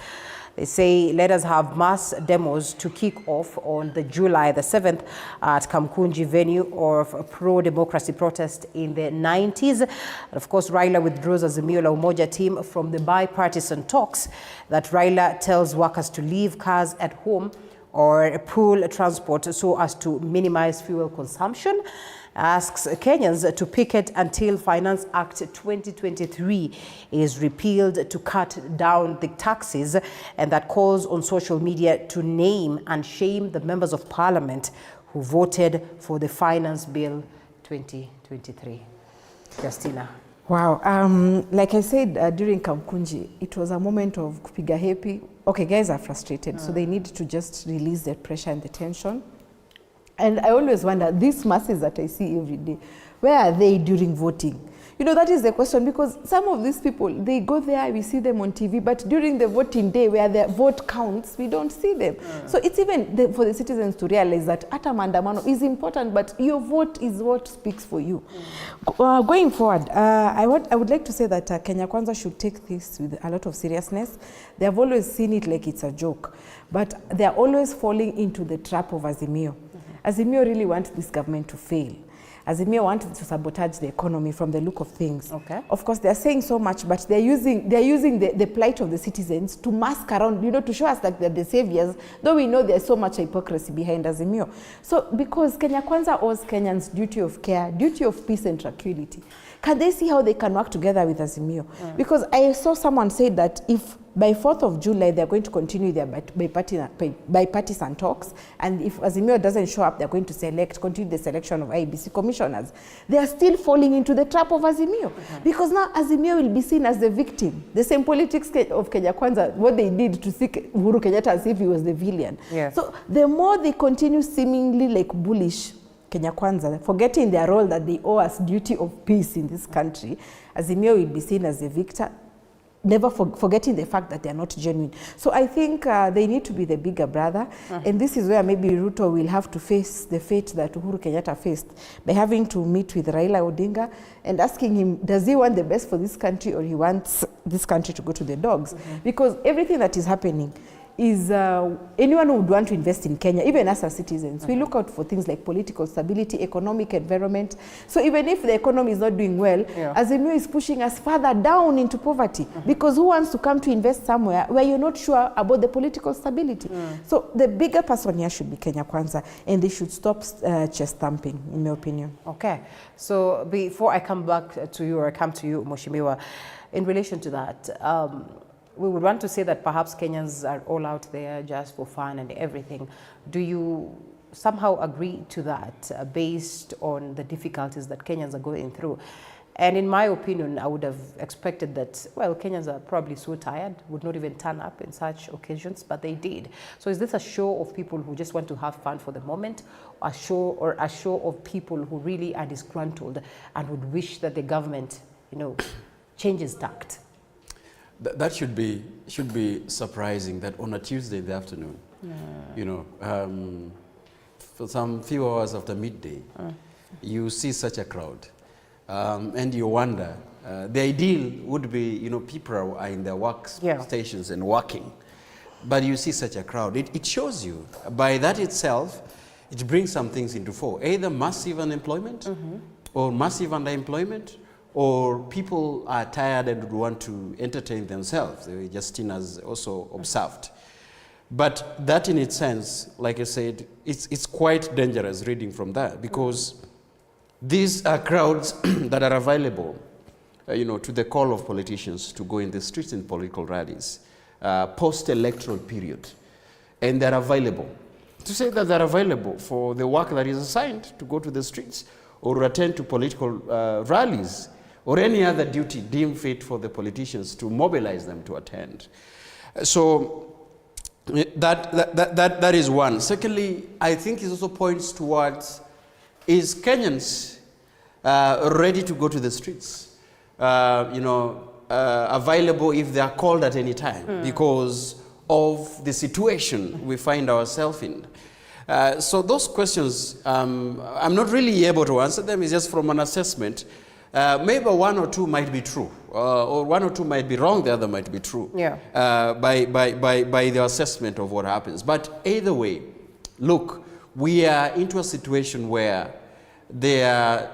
They say, let us have mass demos to kick off on the July the 7th at Kamkunji venue of a pro-democracy protest in the 90s. And of course, Raila withdraws Azimio la Umoja team from the bipartisan talks that Raila tells workers to leave cars at home or pool transport so as to minimize fuel consumption. asks Kenyans to picket until Finance Act 2023 is repealed to cut down the taxes, and that calls on social media to name and shame the members of parliament who voted for the Finance Bill 2023. Justina. Wow, like I said during Kamkunji, it was a moment of kupiga happy. Okay, guys are frustrated, so they need to just release the pressure and the tension. And I always wonder, these masses that I see every day, where are they during voting? You know, that is the question, because some of these people, they go there, we see them on TV, but during the voting day where their vote counts, we don't see them. So it's even for the citizens to realize that ata maandamano is important, but your vote is what speaks for you. Going forward, I would like to say that Kenya Kwanza should take this with a lot of seriousness. They have always seen it like it's a joke, but they are always falling into the trap of Azimio. Azimio really wants this government to fail. Azimio wanted to sabotage the economy from the look of things. Okay. Of course, they are saying so much, but they're using the plight of the citizens to mask around, you know, to show us that they're the saviors, though we know there's so much hypocrisy behind Azimio. So, because Kenya Kwanza owes Kenyans duty of care, duty of peace and tranquility, can they see how they can work together with Azimio? Because I saw someone say that if by 4th of July, they're going to continue their bipartisan talks, and if Azimio doesn't show up, they're going to continue the selection of IEBC commissioners. They are still falling into the trap of Azimio, because now Azimio will be seen as the victim. The same politics of Kenya Kwanza, what they did to see Uhuru Kenyatta as if he was the villain. Yes. So the more they continue seemingly like bullish Kenya Kwanza, forgetting their role that they owe us duty of peace in this country, Azimio will be seen as the victor, never forgetting the fact that they are not genuine. So I think they need to be the bigger brother. And this is where maybe Ruto will have to face the fate that Uhuru Kenyatta faced by having to meet with Raila Odinga and asking him, does he want the best for this country, or he wants this country to go to the dogs? Because everything that is happening is anyone who would want to invest in Kenya, even us as citizens, we look out for things like political stability, economic environment. So even if the economy is not doing well, Azimio is pushing us further down into poverty, because who wants to come to invest somewhere where you're not sure about the political stability? So the bigger person here should be Kenya Kwanza, and they should stop chest thumping, in my opinion. Okay, so before I come back to you, or I come to you, Mheshimiwa, in relation to that, we would want to say that perhaps Kenyans are all out there just for fun and everything. Do you somehow agree to that based on the difficulties that Kenyans are going through? And in my opinion, I would have expected that, well, Kenyans are probably so tired, would not even turn up in such occasions, but they did. So is this a show of people who just want to have fun for the moment, a show of people who really are disgruntled and would wish that the government, you know, changes tact? That should be surprising that on a Tuesday in the afternoon, you know, for some few hours after midday, you see such a crowd, and you wonder. The ideal would be, you know, people are in their workstations and working, but you see such a crowd. It shows you, by that itself, it brings some things into fore, either massive unemployment or massive underemployment, or people are tired and would want to entertain themselves. Justine has also observed. But that in its sense, like I said, it's quite dangerous reading from that, because these are crowds that are available, you know, to the call of politicians to go in the streets in political rallies, post-electoral period. And they're available. To say that they're available for the work that is assigned to go to the streets or attend to political rallies, or any other duty deemed fit for the politicians to mobilize them to attend. So that is one. Secondly, I think it also points towards, is Kenyans ready to go to the streets? You know, available if they are called at any time because of the situation we find ourselves in. So those questions, I'm not really able to answer them. It's just from an assessment. Maybe one or two might be true, or one or two might be wrong, the other might be true, by the assessment of what happens. But either way, look, we are into a situation where there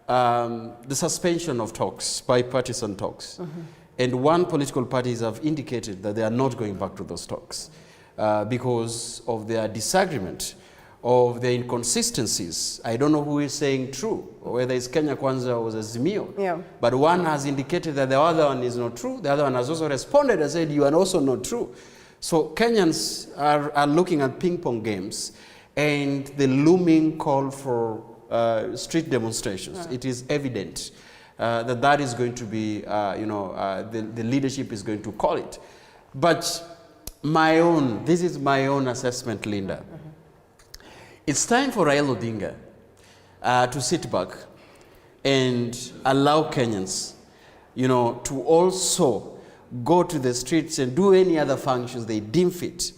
are the suspension of talks, bipartisan talks, and one political parties have indicated that they are not going back to those talks because of their disagreement of the inconsistencies. I don't know who is saying true, or whether it's Kenya Kwanza or Azimio. Yeah. But one has indicated that the other one is not true. The other one has also responded and said, you are also not true. So Kenyans are looking at ping pong games and the looming call for street demonstrations. It is evident that is going to be, the leadership is going to call it. But this is my own assessment, Linda. It's time for Raila Odinga to sit back and allow Kenyans, to also go to the streets and do any other functions they deem fit,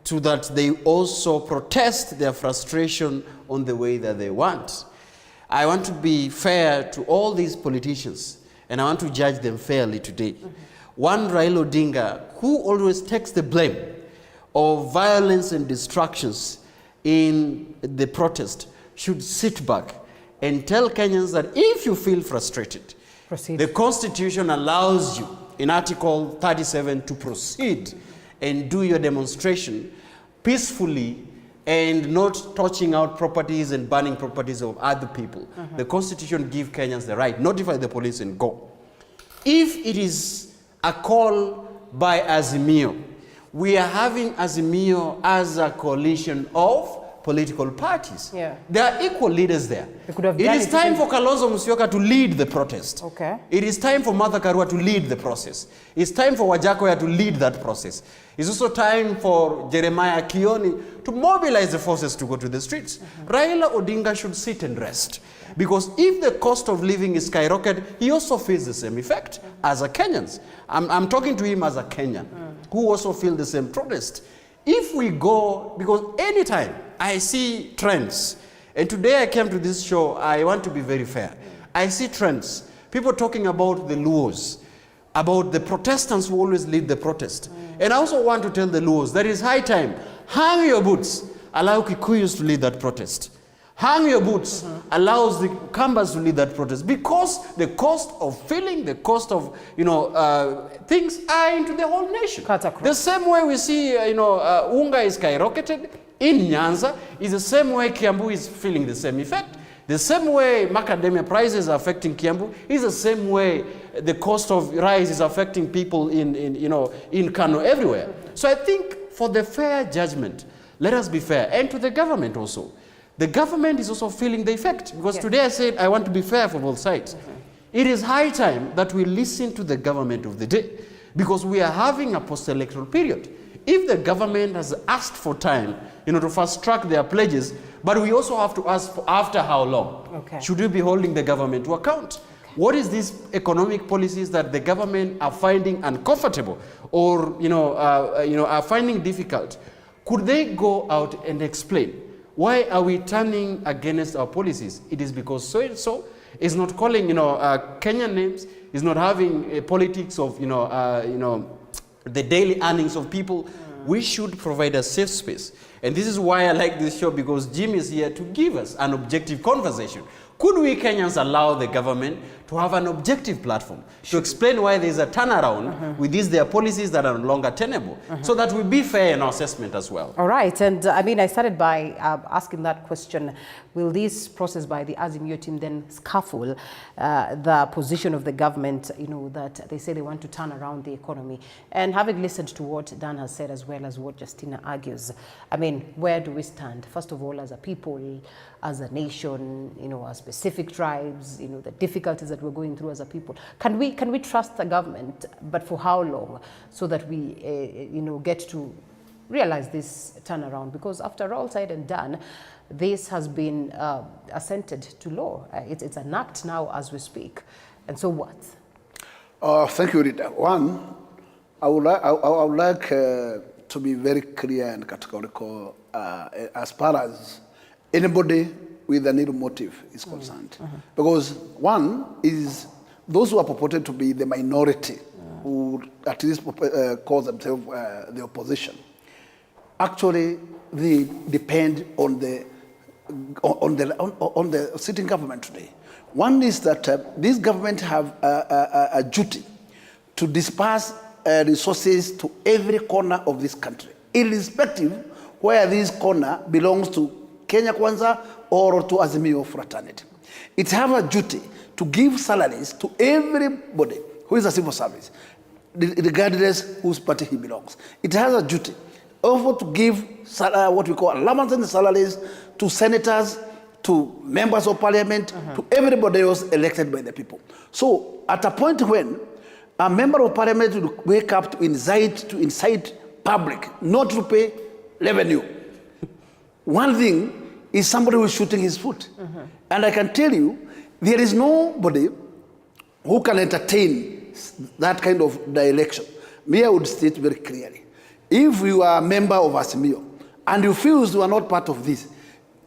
so that they also protest their frustration on the way that they want. I want to be fair to all these politicians, and I want to judge them fairly today. One Raila Odinga, who always takes the blame of violence and distractions in the protest, should sit back and tell Kenyans that if you feel frustrated, the Constitution allows you in Article 37 to proceed and do your demonstration peacefully and not touching out properties and burning properties of other people. The Constitution gives Kenyans the right, notify the police and go. If it is a call by Azimio, we are having Azimio as a coalition of political parties. Yeah. There are equal leaders there. It is time for Kalonzo Musyoka to lead the protest. Okay. It is time for Martha Karua to lead the process. It's time for Wajakoya to lead that process. It's also time for Jeremiah Kioni to mobilize the forces to go to the streets. Raila Odinga should sit and rest. Because if the cost of living is skyrocketed, he also feels the same effect as a Kenyan. I'm talking to him as a Kenyan who also feel the same protest. If we go, because anytime I see trends, and today I came to this show, I want to be very fair. I see trends, people talking about the Luos, about the Protestants who always lead the protest. And I also want to tell the Luos that it's high time, hang your boots, allow Kikuyus to lead that protest. Hang your boots allows the Kambas to lead that protest, because the cost of filling, the cost of things are into the whole nation. The same way we see unga is skyrocketed in Nyanza is the same way Kiambu is feeling the same effect. The same way macadamia prices are affecting Kiambu is the same way the cost of rice is affecting people in Kano, everywhere. So I think for the fair judgment, let us be fair, and to the government also. The government is also feeling the effect, because today I said I want to be fair for both sides. It is high time that we listen to the government of the day, because we are having a post-electoral period. If the government has asked for time, to fast-track their pledges, but we also have to ask for after how long? Should we be holding the government to account? What is these economic policies that the government are finding uncomfortable or are finding difficult? Could they go out and explain? Why are we turning against our policies? It is because so-and-so is not calling, Kenyan names, is not having a politics of, the daily earnings of people. We should provide a safe space. And this is why I like this show, because Jim is here to give us an objective conversation. Could we Kenyans allow the government to have an objective platform to explain why there is a turnaround with their policies that are no longer tenable, so that we be fair in our assessment as well? All right, and I started by asking that question: will this process by the Azimio team then scaffold the position of the government? That they say they want to turn around the economy. And having listened to what Dan has said, as well as what Justina argues, where do we stand? First of all, as a people, as a nation, as specific tribes, the difficulties that we're going through as a people. Can we trust the government, but for how long, so that we, get to realize this turnaround? Because after all said and done, this has been assented to law. It's an act now as we speak. And so what? Thank you, Rita. One, I would like to be very clear and categorical as far as anybody with an ill motive is concerned. Because one is those who are purported to be the minority, who at least call themselves the opposition. Actually, they depend on the sitting government today. One is that this government have a duty to disperse resources to every corner of this country, irrespective where this corner belongs to Kenya Kwanza or to Azimio fraternity. It has a duty to give salaries to everybody who is a civil service, regardless whose party he belongs. It has a duty also to give what we call allowance and salaries to senators, to members of parliament, to everybody else elected by the people. So at a point when a member of parliament will wake up to incite public not to pay revenue, one thing is somebody who is shooting his foot. And I can tell you, there is nobody who can entertain that kind of direction. Me, I would state very clearly, if you are a member of Azimio and you feel you are not part of this,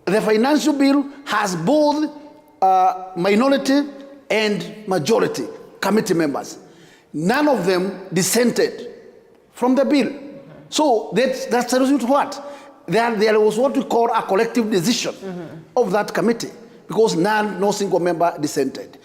the financial bill has both minority and majority committee members. None of them dissented from the bill. So that tells you what? There was what we call a collective decision of that committee, because no single member dissented.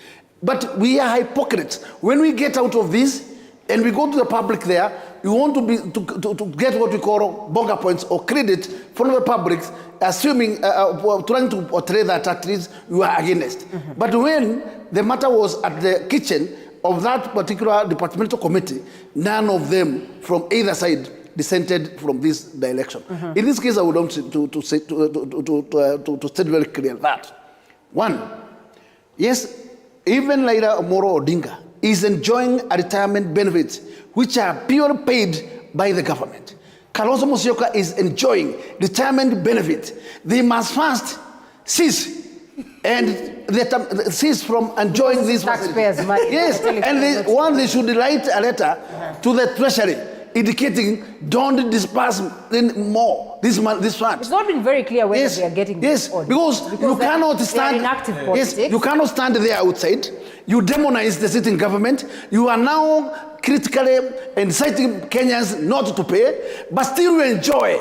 But we are hypocrites. When we get out of this and we go to the public there, we want to get what we call bonga points or credit from the public, assuming, trying to portray that at least you are against. But when the matter was at the kitchen of that particular departmental committee, none of them from either side dissented from this direction. In this case, I would want to state very clear that, one, yes, even Raila Amolo Odinga is enjoying a retirement benefits which are purely paid by the government. Kalonzo Musyoka is enjoying retirement benefits. They must first cease from enjoying these taxpayers' money. Yes, and they should write a letter to the treasury indicating don't disperse more this fund. It's not been very clear whether they are getting this or because you cannot stand. Inactive politics. Yes, you cannot stand there outside. You demonize the sitting government. You are now critically inciting Kenyans not to pay, but still you enjoy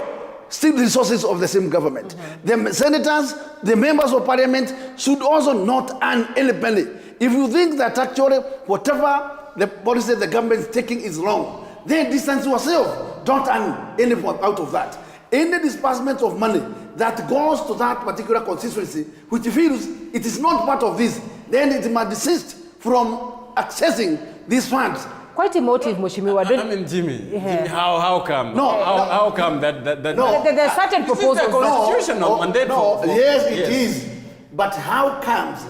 the resources of the same government. The senators, the members of parliament should also not earn any penny. If you think that actually whatever the policy the government is taking is wrong, then distance yourself. Don't earn anything out of that. Any disbursement of money that goes to that particular constituency, which feels it is not part of this, then it must desist from accessing these funds. Quite emotive, Mheshimiwa. I mean, Jimmy, how come? No, how come that? No, there are certain proposals. This is a constitutional mandate. Yes, it is. But how comes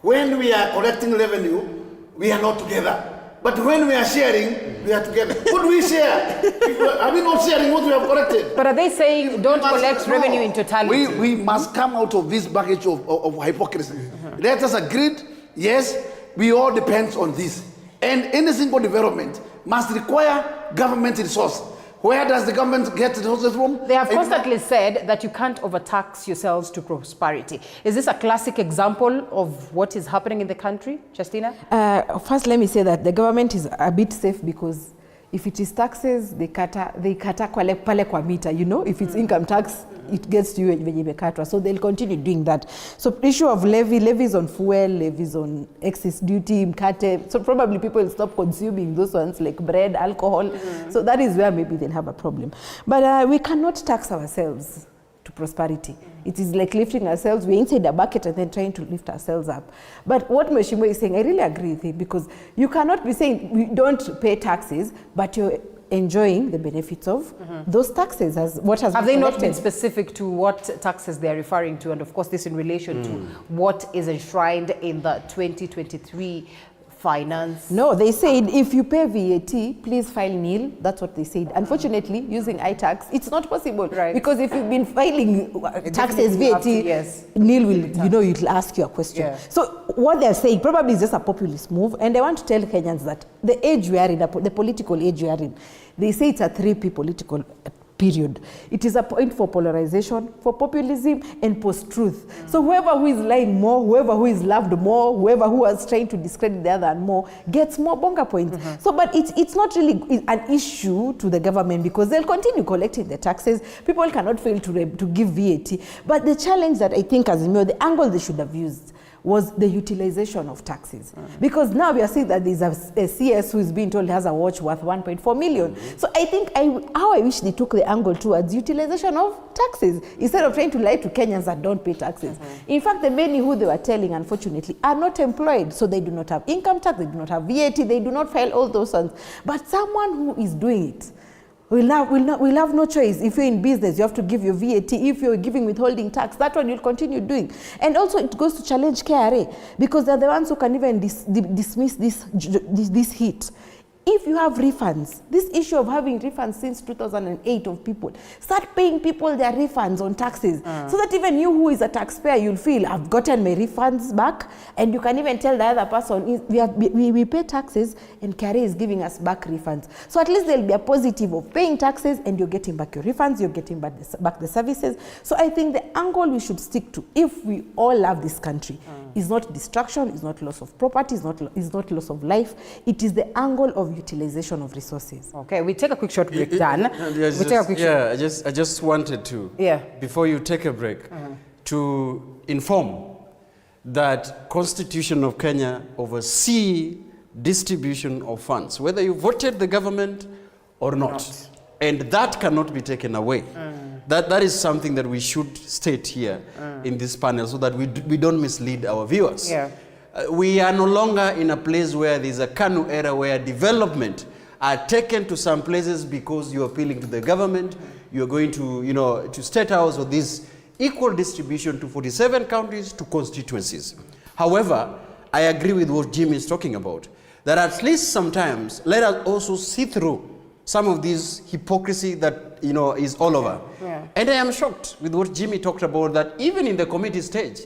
when we are collecting revenue, we are not together? But when we are sharing, we are together. What do we share? Are we not sharing what we have collected? But are they saying don't collect revenue in totality? We must come out of this baggage of hypocrisy. Let us agree, yes, we all depend on this. And any single development must require government resource. Where does the government get resources from? They have constantly said that you can't overtax yourselves to prosperity. Is this a classic example of what is happening in the country, Justina? First, let me say that the government is a bit safe because if it is taxes, they kata pale kwa mita, you know, if it's income tax, it gets to you venye imekatwa. So they'll continue doing that. So issue of levies on fuel, levies on excess duty, mkate. So probably people will stop consuming those ones like bread, alcohol. So that is where maybe they'll have a problem. But we cannot tax ourselves to prosperity. It is like lifting ourselves. We're inside a bucket and then trying to lift ourselves up. But what Mheshimiwa is saying, I really agree with him, because you cannot be saying we don't pay taxes, but you're enjoying the benefits of those taxes as what has Have been they not collected. been specific to what taxes they're referring to? And of course, this in relation to what is enshrined in the 2023 finance? No, they said if you pay VAT, please file nil. That's what they said. Unfortunately, using iTax, it's not possible. Right. Because if you've been filing taxes, definitely have VAT, to, yes. nil will, it'll ask you a question. Yeah. So what they're saying probably is just a populist move. And they want to tell Kenyans that the age we are in, the political age we are in, they say it's a 3P political period. It is a point for polarization, for populism, and post-truth. So whoever who is lying more, whoever who is loved more, whoever who is trying to discredit the other and more, gets more bonga points. So, but it's not really an issue to the government because they'll continue collecting the taxes. People cannot fail to give VAT. But the challenge that I think, Azimio, the angle they should have used was the utilization of taxes. Because now we are seeing that there's a CS who is being told has a watch worth 1.4 million. So I think how I wish they took the angle towards utilization of taxes instead of trying to lie to Kenyans that don't pay taxes. In fact, the many who they were telling, unfortunately, are not employed. So they do not have income tax, they do not have VAT, they do not file all those ones. But someone who is doing it will have no choice. If you're in business, you have to give your VAT. If you're giving withholding tax, that one you'll continue doing. And also it goes to challenge KRA, because they're the ones who can even dismiss this hit. If you have refunds, this issue of having refunds since 2008 of people, start paying people their refunds on taxes, so that even you who is a taxpayer, you'll feel, I've gotten my refunds back, and you can even tell the other person, we pay taxes and KRA is giving us back refunds. So at least there'll be a positive of paying taxes and you're getting back your refunds, you're getting back the services. So I think the angle we should stick to, if we all love this country, is not destruction, is not loss of property, is not loss of life. It is the angle of utilization of resources. Okay, we take a quick short break, Dan. I just wanted to, before you take a break, to inform that Constitution of Kenya oversee distribution of funds, whether you voted the government or not. And that cannot be taken away. That is something that we should state here in this panel so that we don't mislead our viewers. We are no longer in a place where there's a KANU era where development are taken to some places because you're appealing to the government, you're going to, to State House, or this equal distribution to 47 counties to constituencies. However, I agree with what Jim is talking about, that at least sometimes let us also see through some of this hypocrisy that is all over. And I am shocked with what Jimmy talked about, that even in the committee stage,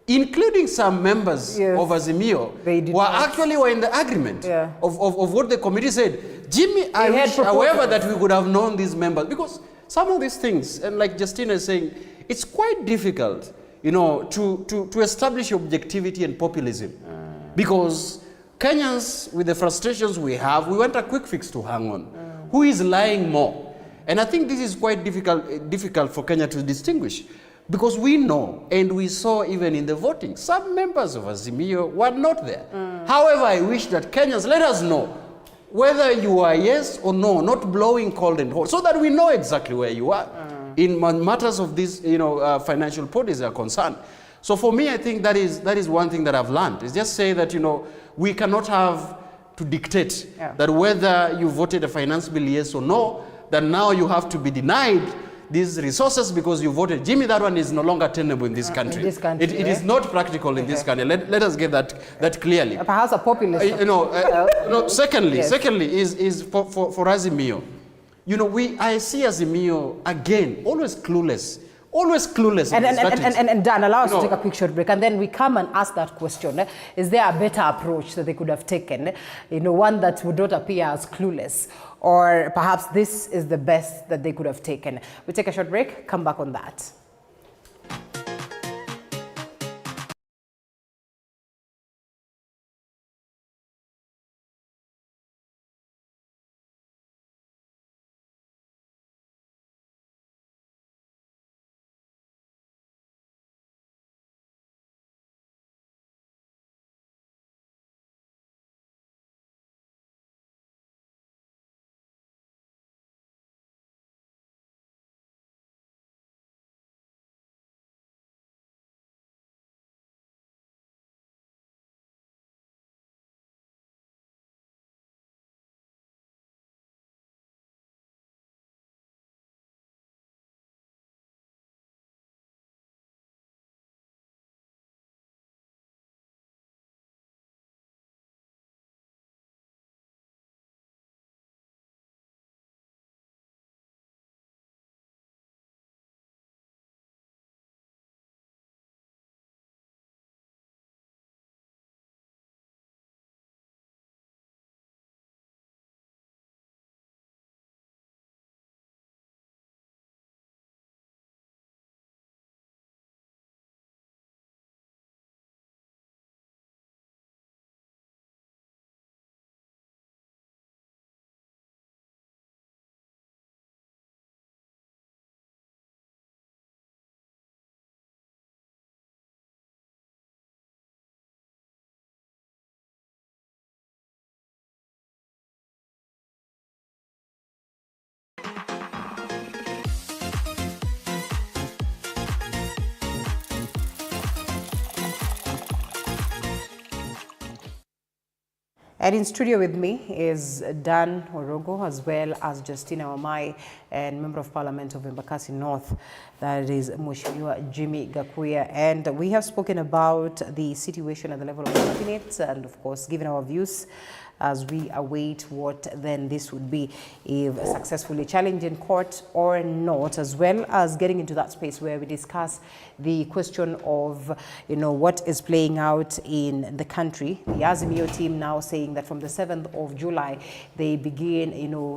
including some members of Azimio, were in the agreement of what the committee said. Jimmy, I wish, however, that we could have known these members, because some of these things, and like Justina is saying, it's quite difficult, to establish objectivity and populism, because Kenyans, with the frustrations we have, we want a quick fix to hang on. Who is lying more? And I think this is quite difficult for Kenya to distinguish, because we know, and we saw even in the voting, some members of Azimio were not there. However, I wish that Kenyans let us know whether you are yes or no, not blowing cold and hot, so that we know exactly where you are in matters of this, financial policies are concerned. So for me, I think that is one thing that I've learned, is just say that, we cannot have to dictate that whether you voted a finance bill yes or no, that now you have to be denied these resources because you voted. Jimmy, that one is no longer tenable in this country. It is not practical in this country. Let us get that clearly. Perhaps a populist. Secondly, is for Azimio. I see Azimio again always clueless. Always clueless. And Dan, allow us to take a quick short break, and then we come and ask that question. Is there a better approach that they could have taken? One that would not appear as clueless, or perhaps this is the best that they could have taken. We take a short break, come back on that. And in studio with me is Dan Orogo, as well as Justina Wamai, and Member of Parliament of Embakasi North, that is Mheshimiwa Jimmy Gakuya. And we have spoken about the situation at the level of the cabinet and, of course, given our views as we await what then this would be, if successfully challenged in court or not, as well as getting into that space where we discuss the question of, what is playing out in the country. The Azimio team now saying that from the 7th of July, they begin,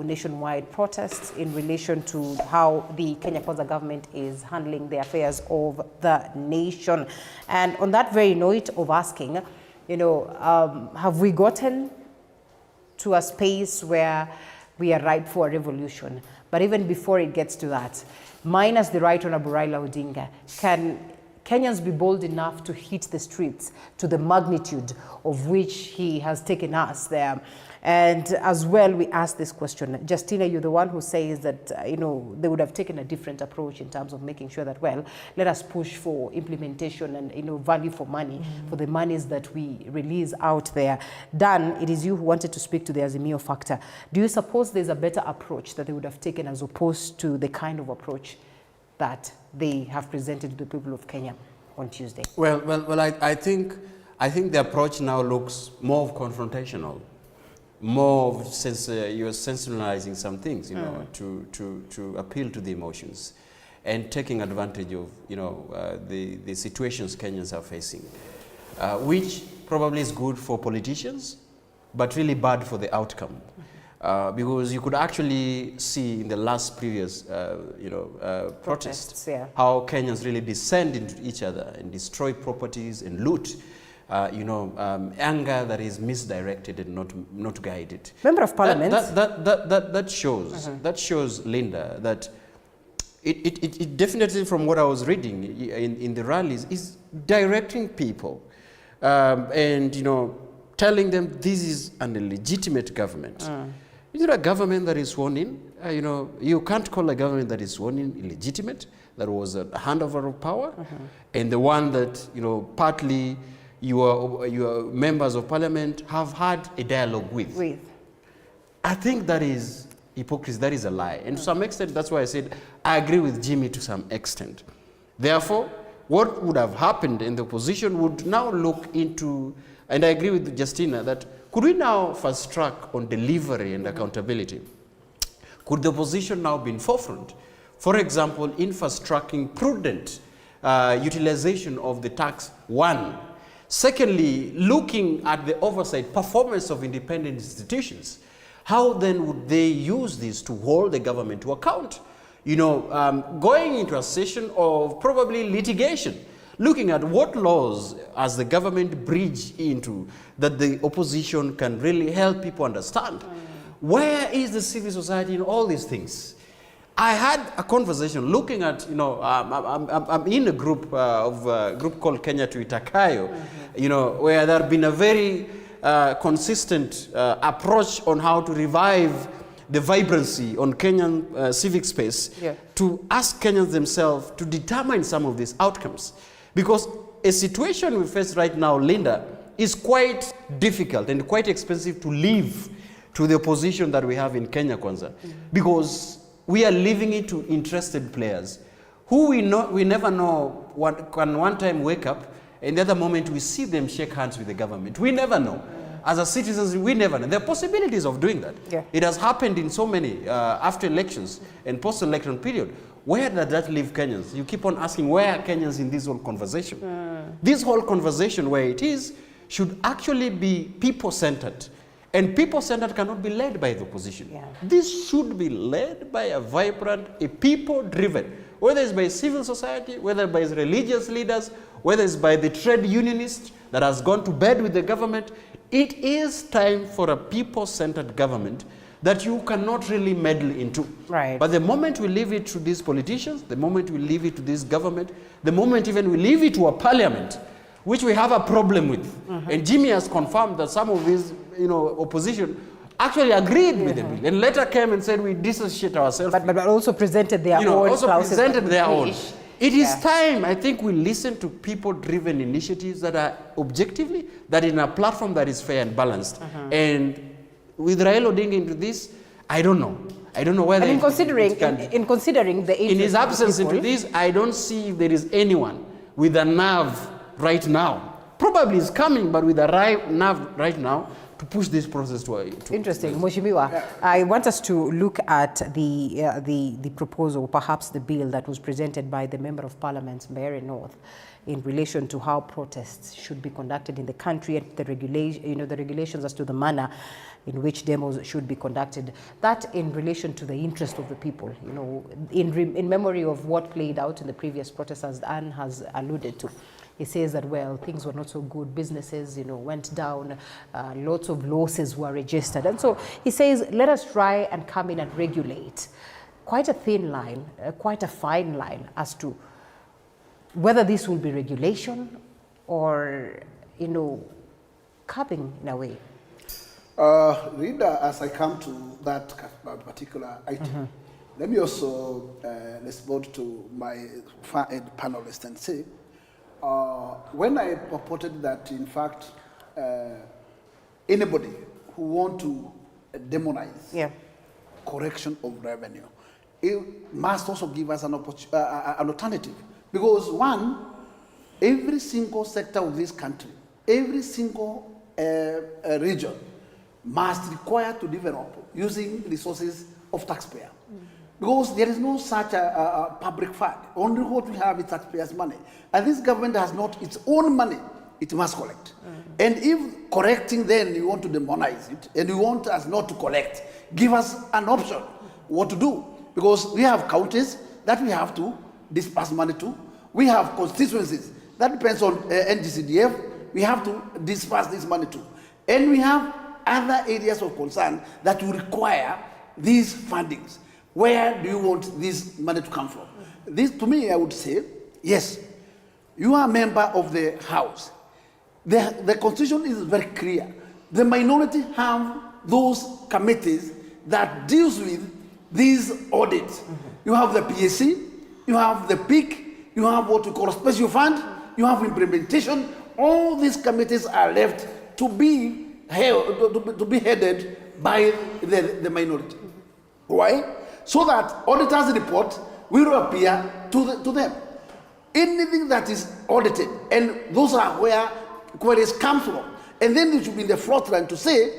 nationwide protests in relation to how the Kenya Kwanza government is handling the affairs of the nation. And on that very note of asking, have we gotten to a space where we are ripe for a revolution? But even before it gets to that, minus the Right Honorable Raila Odinga, can Kenyans be bold enough to hit the streets to the magnitude of which he has taken us there? And as well, we ask this question. Justina, you're the one who says that, they would have taken a different approach in terms of making sure that, let us push for implementation and, value for money, for the monies that we release out there. Dan, it is you who wanted to speak to the Azimio factor. Do you suppose there's a better approach that they would have taken as opposed to the kind of approach that they have presented to the people of Kenya on Tuesday? Well, I think the approach now looks more confrontational. More of you're sensationalizing some things, to appeal to the emotions, and taking advantage of, the situations Kenyans are facing, which probably is good for politicians, but really bad for the outcome, because you could actually see in the last previous, protests, how Kenyans really descend into each other and destroy properties and loot. Anger that is misdirected and not guided. Member of Parliament. That shows, Linda, that it definitely, from what I was reading in the rallies, is directing people and telling them this is an illegitimate government. Is it a government that is sworn in? You can't call a government that is sworn in illegitimate. That was a handover of power, and the one that partly your members of parliament have had a dialogue with. I think that is hypocrisy, that is a lie. And to some extent, that's why I said I agree with Jimmy to some extent. Therefore, what would have happened in the opposition would now look into, and I agree with Justina, that could we now fast track on delivery and accountability? Could the opposition now be in forefront? For example, in fast tracking prudent utilization of the tax, one. Secondly, looking at the oversight performance of independent institutions, how then would they use this to hold the government to account? Going into a session of probably litigation, looking at what laws as the government bridge into that the opposition can really help people understand. Where is the civil society in all these things? I had a conversation looking at, I'm in a group group called Kenya Tuitakayo, where there have been a very consistent approach on how to revive the vibrancy on Kenyan civic space, to ask Kenyans themselves to determine some of these outcomes. Because a situation we face right now, Linda, is quite difficult and quite expensive to live to the opposition that we have in Kenya Kwanza. Because we are leaving it to interested players who we never know can one time wake up and the other moment we see them shake hands with the government. We never know. As a citizens, we never know. There are possibilities of doing that. It has happened in so many after elections and post-election period. Where does that leave Kenyans? You keep on asking, where are Kenyans in this whole conversation? This whole conversation, where it is, should actually be people-centered. And people-centered cannot be led by the opposition. This should be led by a vibrant, a people-driven, whether it's by civil society, whether by religious leaders, whether it's by the trade unionist that has gone to bed with the government. It is time for a people-centered government that you cannot really meddle into. But the moment we leave it to these politicians, the moment we leave it to this government, the moment even we leave it to a parliament, which we have a problem with. And Jimmy has confirmed that some of these, opposition actually agreed with the bill, and later came and said we dissociate ourselves. But also presented their own. Also presented their own. It is time, I think, we listen to people-driven initiatives that are objectively, that in a platform that is fair and balanced. And with Raila Odinga into this, I don't know. I don't know whether... And in considering the... In his absence into this, I don't see if there is anyone with a nerve right now. Probably is coming, but with a nerve right now to push this process to Interesting. Mheshimiwa, I want us to look at the proposal, perhaps the bill that was presented by the Member of Parliament, Mbeere North, in relation to how protests should be conducted in the country and the regulations as to the manner in which demos should be conducted. That in relation to the interest of the people, in memory of what played out in the previous protests, as Anne has alluded to. He says that, well, things were not so good. Businesses, went down. Lots of losses were registered. And so he says, let us try and come in and regulate. Quite a thin line, quite a fine line as to whether this will be regulation or, curbing in a way. Rita, as I come to that particular item, let me also respond to my far-end panelist and say, when I purported that, in fact, anybody who want to demonize correction of revenue, it must also give us an alternative. Because one, every single sector of this country, every single region must require to develop using resources of taxpayer. Because there is no such a public fund. Only what we have is taxpayers' money. And this government has not its own money, it must collect. And if correcting, then you want to demonize it, and you want us not to collect, give us an option what to do. Because we have counties that we have to disperse money to. We have constituencies that depends on NGCDF. We have to disperse this money to. And we have other areas of concern that will require these fundings. Where do you want this money to come from? This, to me, I would say, yes, you are a member of the House. The Constitution is very clear. The minority have those committees that deals with these audits. You have the PSC, you have the PIC, you have what we call a special fund, you have implementation. All these committees are left to be headed by the minority. Why? So that auditors' report will appear to them. Anything that is audited, and those are where queries come from, and then it should be in the front line to say,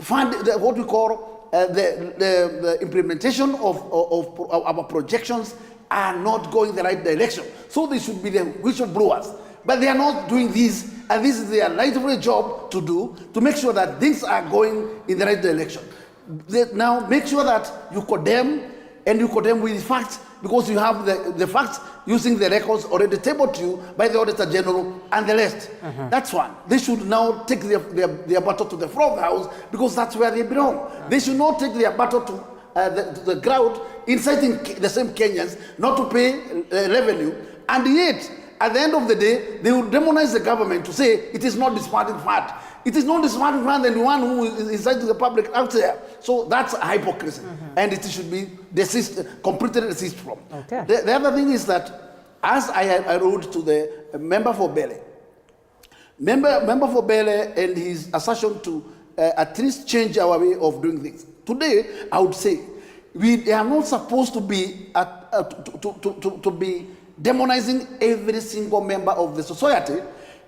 what we call the implementation of our projections are not going the right direction. So they should be the whistleblowers. But they are not doing this, and this is their rightful job to do, to make sure that things are going in the right direction. Now make sure that you condemn, and you condemn with facts, because you have the facts using the records already tabled to you by the Auditor General and the rest. That's one. They should now take their battle to the floor of the House, because that's where they belong. They should not take their battle to the ground, inciting the same Kenyans not to pay revenue, and yet, at the end of the day, they will demonize the government to say it is not disparate fund. It is not disparate fund than the one who is inciting the public out there. So that's a hypocrisy, and it should be completely desist from. Okay. The other thing is that, as I wrote to the member for Bele, member for Bele and his assertion to at least change our way of doing things. Today, I would say, they are not supposed to be to be demonizing every single member of the society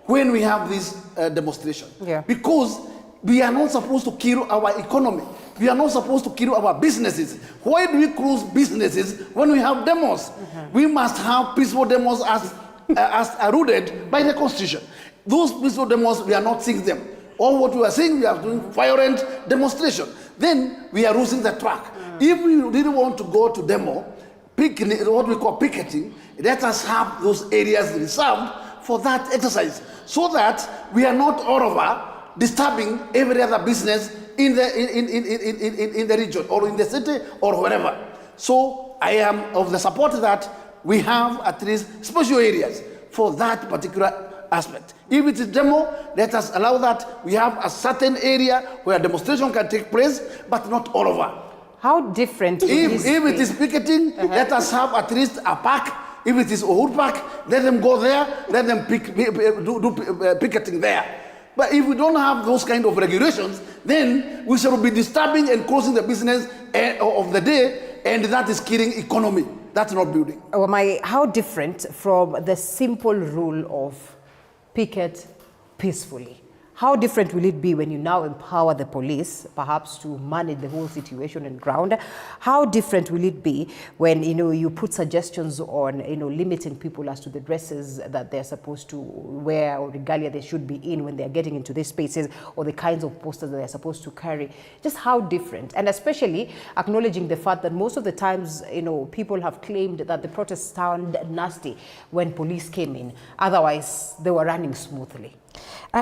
when we have this demonstration. Because we are not supposed to kill our economy. We are not supposed to kill our businesses. Why do we close businesses when we have demos? We must have peaceful demos as rooted by the Constitution. Those peaceful demos, we are not seeing them. All what we are seeing, we are doing violent demonstration. Then we are losing the track. If we really want to go to demo, what we call picketing, let us have those areas reserved for that exercise, so that we are not all over disturbing every other business in the region or in the city or wherever. So I am of the support that we have at least special areas for that particular aspect. If it is demo, let us allow that. We have a certain area where demonstration can take place, but not all over. How different if it is picketing, let us have at least a park If it is Uhuru Park, let them go there, let them do picketing there. But if we don't have those kind of regulations, then we shall be disturbing and closing the business of the day, and that is killing economy. That's not building. How different from the simple rule of picket peacefully? How different will it be when you now empower the police, perhaps to manage the whole situation on ground? How different will it be when you put suggestions on limiting people as to the dresses that they're supposed to wear or regalia they should be in when they're getting into these spaces, or the kinds of posters that they're supposed to carry? Just how different, and especially acknowledging the fact that most of the times people have claimed that the protests sound nasty when police came in. Otherwise, they were running smoothly.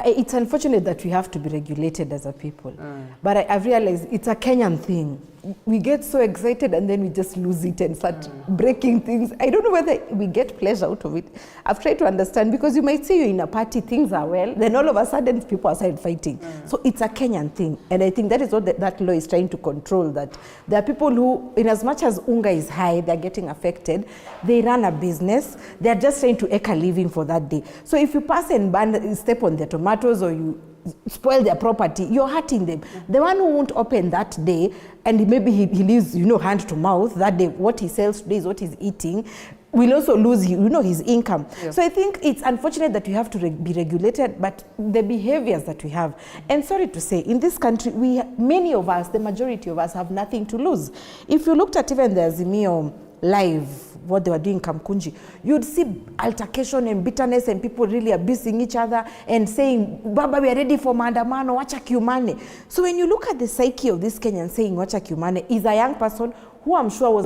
It's unfortunate that we have to be regulated as a people. But I've realized it's a Kenyan thing. We get so excited and then we just lose it and start breaking things. I don't know whether we get pleasure out of it. I've tried to understand, because you might see you're in a party, things are well, then all of a sudden people are started fighting. So it's a Kenyan thing. And I think that is what that law is trying to control, that there are people who, in as much as unga is high, they're getting affected, they run a business, they're just trying to make a living for that day. So if you pass and step on their tomatoes, or you spoil their property, you're hurting them. The one who won't open that day, and maybe he lives, hand to mouth that day, what he sells today is what he's eating, will also lose, his income. Yep. So I think it's unfortunate that we have to be regulated, but the behaviors that we have, and sorry to say, in this country, many of us, the majority of us, have nothing to lose. If you looked at even the Azimio live, what they were doing in Kamkunji, you'd see altercation and bitterness and people really abusing each other and saying, Baba, we are ready for maandamano, wacha kiumane. So when you look at the psyche of this Kenyan saying wacha kiumane, is a young person who I'm sure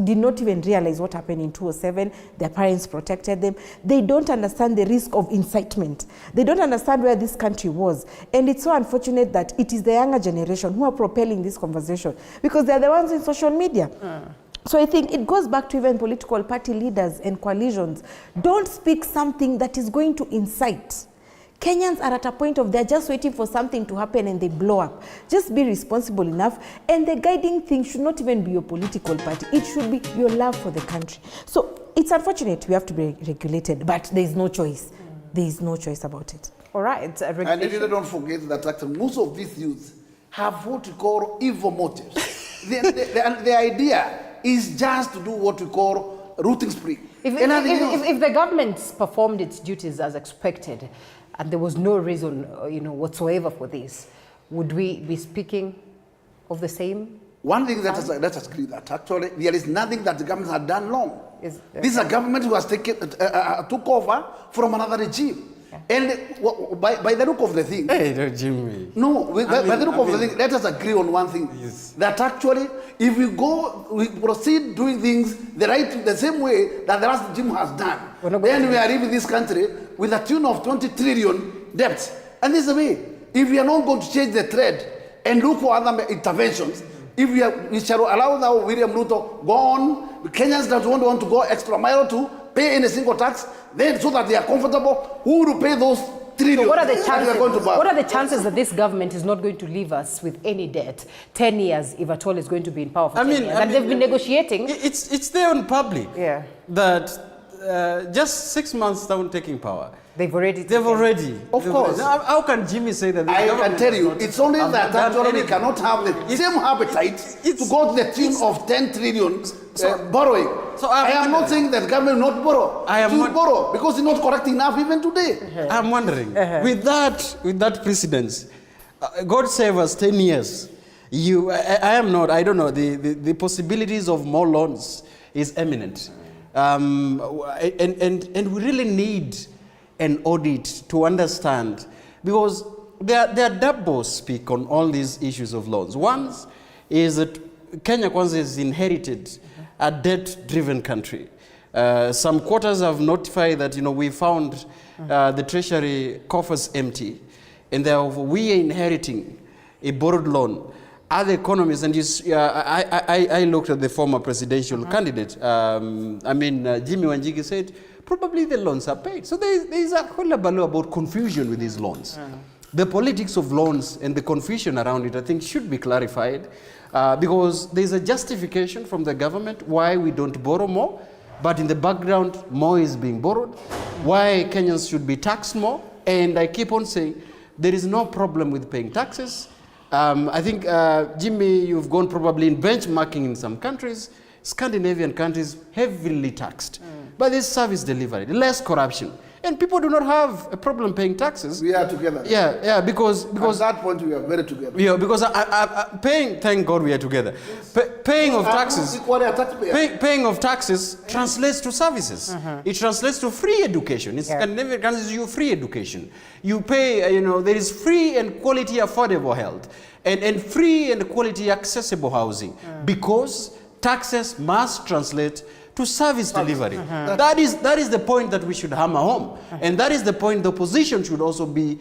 did not even realize what happened in 2007. Their parents protected them. They don't understand the risk of incitement. They don't understand where this country was. And it's so unfortunate that it is the younger generation who are propelling this conversation, because they're the ones in social media. So I think it goes back to even political party leaders and coalitions. Don't speak something that is going to incite. Kenyans are at a point of they're just waiting for something to happen and they blow up. Just be responsible enough. And the guiding thing should not even be your political party. It should be your love for the country. So it's unfortunate we have to be regulated, but there is no choice. There is no choice about it. All right. And you don't forget that most of these youths have what we call evil motives. the idea is just to do what we call rooting spree. If the government performed its duties as expected, and there was no reason, whatsoever for this, would we be speaking of the same? One thing let us agree that actually there is nothing that the government had done wrong. This is a government who has took over from another regime. And by the look of the thing, hey, Jimmy. No, by the look of the thing, let us agree on one thing: that actually, if we proceed doing things the same way that the last regime has done, then we are leaving this country with a tune of 20 trillion debt. And this is the way. If we are not going to change the trend and look for other interventions, if we shall allow now William Ruto go on, Kenyans that want to go extra mile to pay any single tax, then so that they are comfortable, who will pay those trillions? So what are the chances that this government is not going to leave us with any debt? 10 years, if at all, is going to be in power for 10 years. And they've been negotiating. It's there on public that just 6 months down taking power. They've already. Of course. How can Jimmy say that? I can tell you, it's only that actually we cannot have the same appetite to go to the tune of 10 trillion borrowing. So I am not saying that government will not borrow. Borrow because it's not correct enough even today. I'm wondering, with that precedence, God save us 10 years. I don't know, the possibilities of more loans is imminent. And we really need an audit to understand, because there are double speak on all these issues of loans. One is that Kenya Kwanza has inherited a debt-driven country. Some quarters have notified that we found the treasury coffers empty, and therefore we are inheriting a borrowed loan. Other economies, and I looked at the former presidential candidate. Jimmy Wanjigi said probably the loans are paid. So there is a whole hullabaloo about confusion with these loans. The politics of loans and the confusion around it, I think, should be clarified, because there is a justification from the government why we don't borrow more. but in the background, more is being borrowed. Why Kenyans should be taxed more. And I keep on saying, there is no problem with paying taxes. I think, Jimmy, you've gone probably in benchmarking in some countries. Scandinavian countries heavily taxed. But there's service delivery, less corruption. And people do not have a problem paying taxes. We are together. Yeah, because at that point we are very together. Yeah, because paying, thank God we are together. Paying of taxes, paying of taxes translates to services. It translates to free education. In Scandinavian countries, you free education. You pay, there is free and quality affordable health, and free and quality accessible housing, because taxes must translate to service delivery. That is the point that we should hammer home. And that is the point the opposition should also be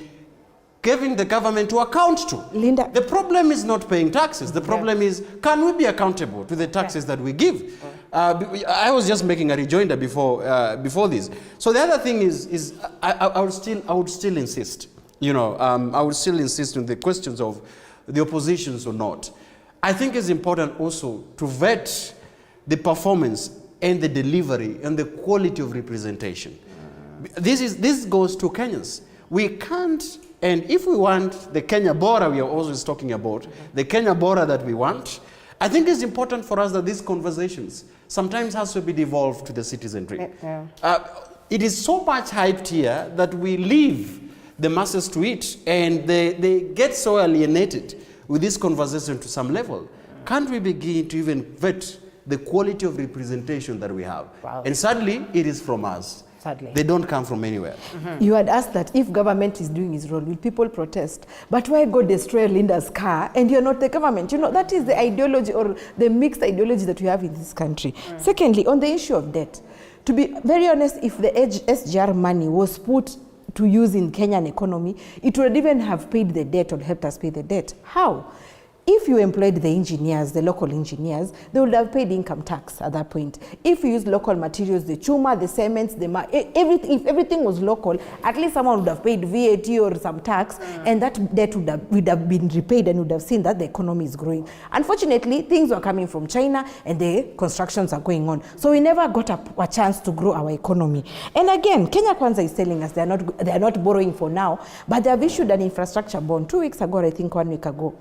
giving the government to account to. Linda. The problem is not paying taxes. The problem is, can we be accountable to the taxes that we give? I was just making a rejoinder before this. So the other thing is I would still insist, I would still insist on the questions of the oppositions or not. I think it's important also to vet the performance and the delivery and the quality of representation. This goes to Kenyans. We can't, and if we want the Kenya Bora we are always talking about, the Kenya Bora that we want, I think it's important for us that these conversations sometimes has to be devolved to the citizenry. It is so much hyped here that we leave the masses to it, and they get so alienated with this conversation to some level. Can't we begin to even vet the quality of representation that we have? And sadly, it is from us. Sadly. They don't come from anywhere. You had asked that if government is doing its role, will people protest? But why go destroy Linda's car and you're not the government? That is the ideology or the mixed ideology that we have in this country. Secondly, on the issue of debt, to be very honest, if the SGR money was put to use in Kenyan economy, it would even have paid the debt or helped us pay the debt. How? If you employed the engineers, the local engineers, they would have paid income tax at that point. If you used local materials, the chuma, the cements, if everything was local, at least someone would have paid VAT or some tax, and that debt would have been repaid and would have seen that the economy is growing. Unfortunately, things were coming from China and the constructions are going on. So we never got a chance to grow our economy. And again, Kenya Kwanza is telling us they are not borrowing for now, but they have issued an infrastructure bond 2 weeks ago, or I think 1 week ago,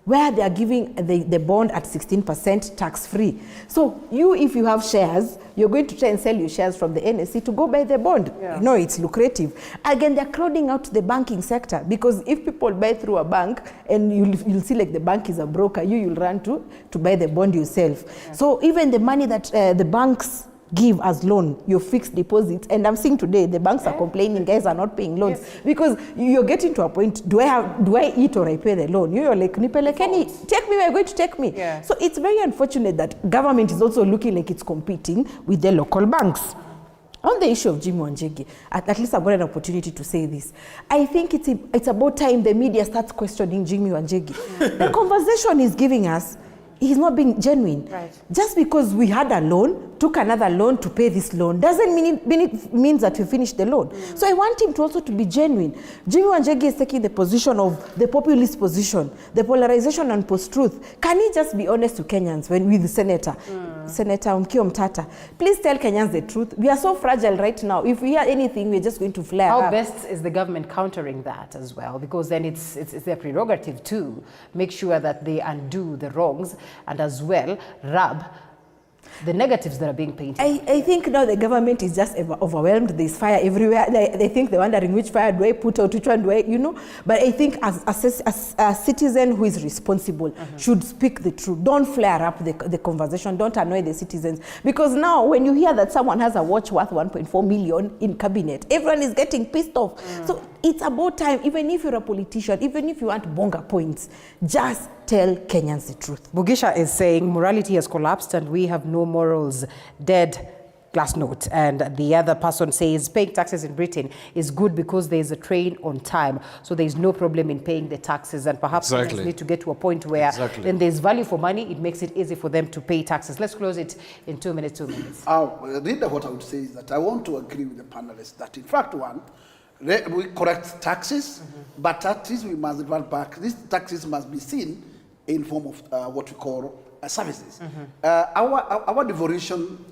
where they are giving the bond at 16% tax-free. So if you have shares, you're going to try and sell your shares from the NSE to go buy the bond. It's lucrative. Again, they're crowding out the banking sector, because if people buy through a bank and you'll see like the bank is a broker, you'll run to buy the bond yourself. So even the money that the banks give as loan, your fixed deposits, and I'm seeing today the banks are complaining, guys are not paying loans, because you're getting to a point, do I eat or I pay the loan? You're like, Nipelekeni, take me where you're going to take me. So it's very unfortunate that government is also looking like it's competing with the local banks. On the issue of Jimmy Wanjigi, at least I've got an opportunity to say this. I think it's about time the media starts questioning Jimmy Wanjigi. The conversation he's giving us, he's not being genuine. Just because we had a loan, took another loan to pay this loan, doesn't mean it means that we finished the loan. So I want him to also to be genuine. Jimmy Wanjigi is taking the position of the populist position, the polarization and post-truth. Can he just be honest to Kenyans with the Senator Okiya Omtata? Please tell Kenyans the truth. We are so fragile right now. If we hear anything, we're just going to flare up. How best is the government countering that as well? Because then it's their prerogative to make sure that they undo the wrongs and as well rub the negatives that are being painted. I think now the government is just overwhelmed. There's fire everywhere. They think they're wondering which fire do I put out, which one do I, But I think as a citizen who is responsible should speak the truth. Don't flare up the conversation. Don't annoy the citizens. Because now when you hear that someone has a watch worth 1.4 million in cabinet, everyone is getting pissed off. So it's about time, even if you're a politician, even if you want bonga points, just tell Kenyans the truth. Bugisha is saying morality has collapsed and we have no morals. Dead glass note. And the other person says paying taxes in Britain is good because there is a train on time. So there is no problem in paying the taxes. And perhaps we need to get to a point where then there's value for money. It makes it easy for them to pay taxes. Let's close it in 2 minutes, 2 minutes. Rita, what I would say is that I want to agree with the panelists that in fact, we correct taxes, but at least we must revert back. These taxes must be seen in form of what we call services. Our devolution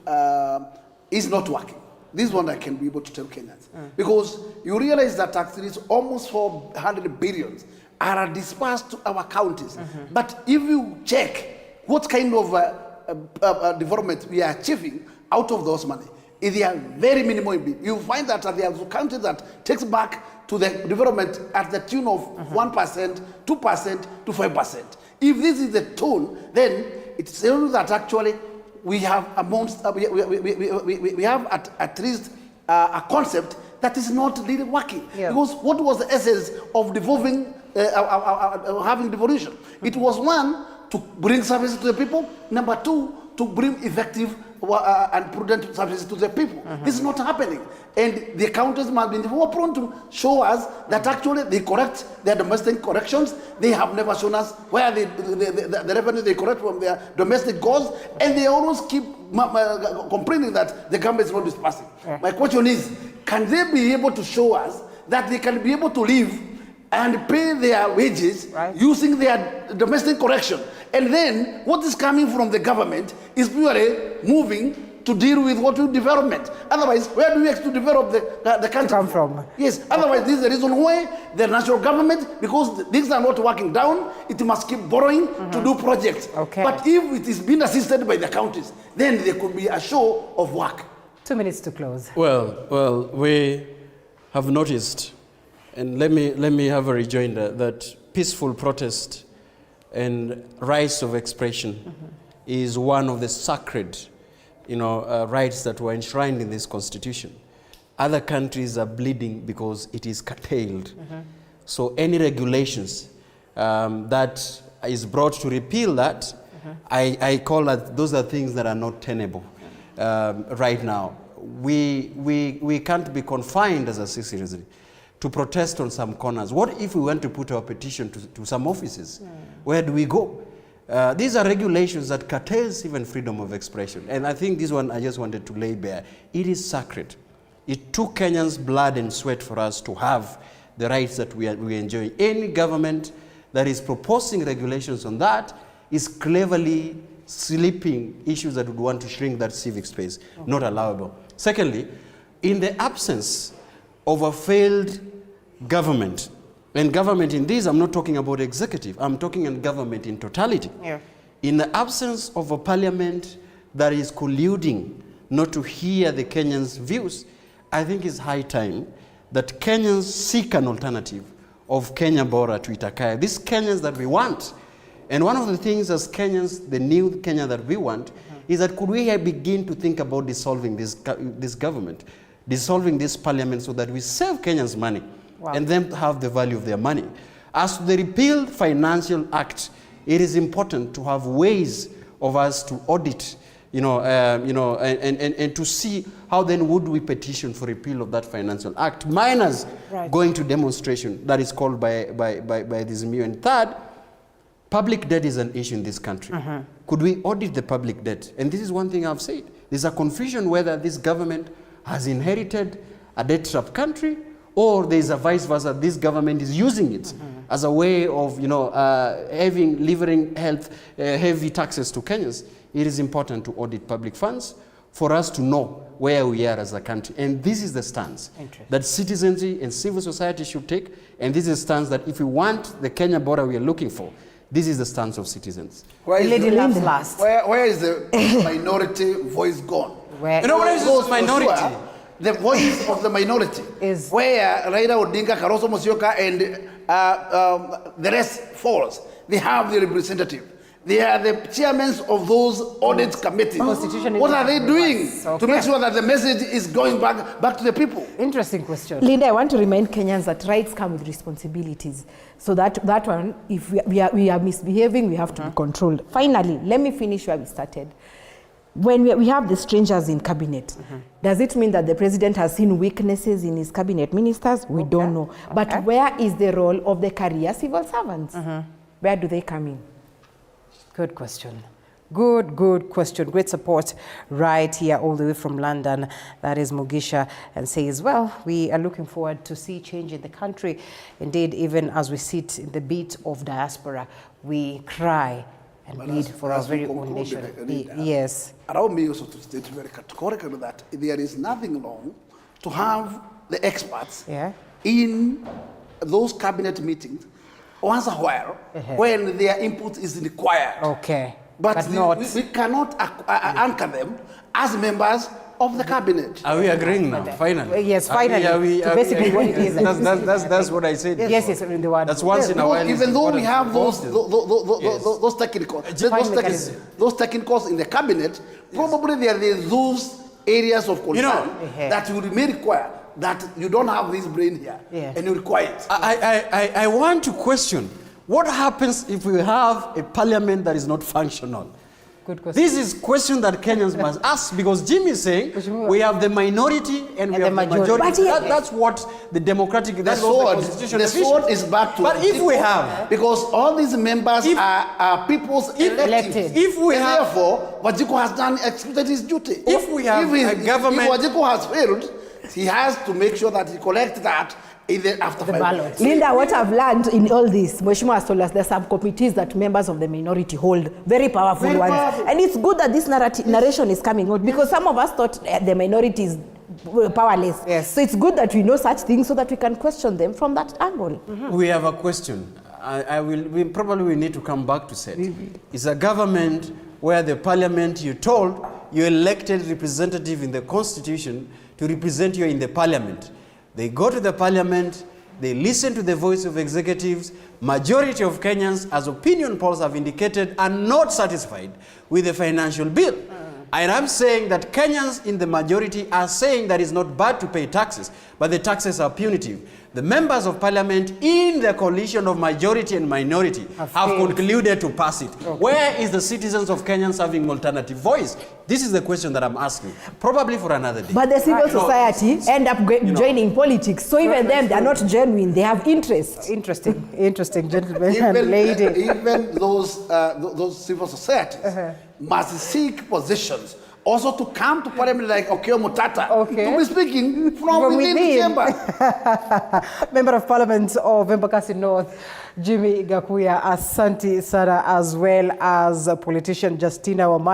is not working. This one I can be able to tell Kenyans. Because you realize that actually it's almost 400 billions are dispersed to our counties. But if you check what kind of development we are achieving out of those money, they are very minimal. You find that there are counties that takes back to the development at the tune of 1%, 2% to 5%. If this is the tone, then it's telling that actually we have we have at least a concept that is not really working. Because what was the essence of devolving, having devolution? It was one, to bring services to the people. Number two, to bring effective and prudent services to the people. This is not happening. And the counties must be more prone to show us that actually they correct their domestic corrections. They have never shown us where the revenue they correct from their domestic goals, and they always keep complaining that the government is not dispersing. My question is, can they be able to show us that they can be able to live and pay their wages using their domestic correction? And then what is coming from the government is purely moving to deal with what we development. Otherwise, where do we expect to develop the country come from? Yes, otherwise this is the reason why the national government, because things are not working down, it must keep borrowing to do projects. But if it is being assisted by the counties, then there could be a show of work. 2 minutes to close. Well, we have noticed, and let me have a rejoinder, that peaceful protest and rights of expression is one of the sacred, rights that were enshrined in this constitution. Other countries are bleeding because it is curtailed. So any regulations that is brought to repeal that, I call that those are things that are not tenable right now. We can't be confined as a citizen to protest on some corners. What if we went to put our petition to some offices? Where do we go? These are regulations that curtails even freedom of expression. And I think this one I just wanted to lay bare. It is sacred. It took Kenyans' blood and sweat for us to have the rights that we enjoy. Any government that is proposing regulations on that is cleverly sleeping issues that would want to shrink that civic space. Not allowable. Secondly, in the absence of a failed government, and government in this, I'm not talking about executive, I'm talking on government in totality. In the absence of a parliament that is colluding not to hear the Kenyans' views, I think it's high time that Kenyans seek an alternative of Kenya Bora to Itakaya. These Kenyans that we want. And one of the things as Kenyans, the new Kenya that we want, is that could we begin to think about dissolving this government, dissolving this parliament so that we save Kenyans money and then have the value of their money. As to the repealed Financial Act, it is important to have ways of us to audit, and to see how then would we petition for repeal of that Financial Act, minus going to demonstration that is called by this MU. And third, public debt is an issue in this country. Could we audit the public debt? And this is one thing I've said. There's a confusion whether this government has inherited a debt-trapped country, or there's a vice versa. This government is using it as a way of, levering heavy taxes to Kenyans. It is important to audit public funds for us to know where we are as a country. And this is the stance that citizenry and civil society should take. And this is the stance that if we want the Kenya border we are looking for, this is the stance of citizens. Where is Lady Lamb last. Where is the minority voice gone? You know what is this minority? The voice of the minority is where Raila Odinga, Kalonzo Musyoka, and the rest falls. They have the representative. They are the chairmen of those audit committees. What are they doing to make sure that the message is going back to the people? Interesting question. Linda, I want to remind Kenyans that rights come with responsibilities. So that one, if we are misbehaving, we have to be controlled. Finally, let me finish where we started. When we have the strangers in cabinet, does it mean that the president has seen weaknesses in his cabinet ministers? We don't know. But where is the role of the career civil servants? Where do they come in? Good question. Good question. Great support right here all the way from London. That is Mugisha, and says, well, we are looking forward to see change in the country. Indeed, even as we sit in the beat of diaspora, we cry and But lead as- for our as we very own conclude, nation. Rita, Yes. Allow me also to state very categorically that there is nothing wrong to have the experts in those cabinet meetings once a while when their input is required. Okay. But not. we cannot anchor them as members of the cabinet. Are we agreeing now? Finally. Yes, finally. Are Basically what it is. That's what I said. Yes, yes, in the one. That's once in a while. Even though we have those Yes. those technicals in the cabinet, probably there are those areas of concern that will may require that you don't have this brain here and you require it. I want to question what happens if we have a parliament that is not functional. Good question. This is a question that Kenyans must ask, because Jim is saying we have the minority and we have the majority. That's what the democratic, that's what the constitution the sword is back to But the if people, we have, because all these members are people's elected. If we and have, therefore, Wajiko has done executed his duty. If we have a government, if Wajiko has failed, he has to make sure that he collects that after the ballot. Linda, what I've learned in all this, Mheshimiwa has told us there are subcommittees that members of the minority hold, very powerful ones. Powerful. And it's good that this narration is coming out, because some of us thought the minority is powerless. Yes. So it's good that we know such things so that we can question them from that angle. We have a question. We probably need to come back to set. It's a government where the parliament, you're told, you elected representative in the constitution to represent you in the parliament. They go to the parliament, they listen to the voice of executives. Majority of Kenyans, as opinion polls have indicated, are not satisfied with the financial bill. And I'm saying that Kenyans in the majority are saying that it's not bad to pay taxes, but the taxes are punitive. The members of parliament in the coalition of majority and minority have concluded to pass it. Okay. Where is the citizens of Kenyans having alternative voice? This is the question that I'm asking, probably for another day. But the civil society end up joining politics, so even them, they're not genuine, they have interest. Interesting, gentlemen and lady. Even those civil societies must seek positions also to come to parliament like Okiya Motata to be speaking from within the chamber. Member of Parliament of Embakasi North, Jimmy Gakuya, Asante Sana, as well as politician Justina Wamai.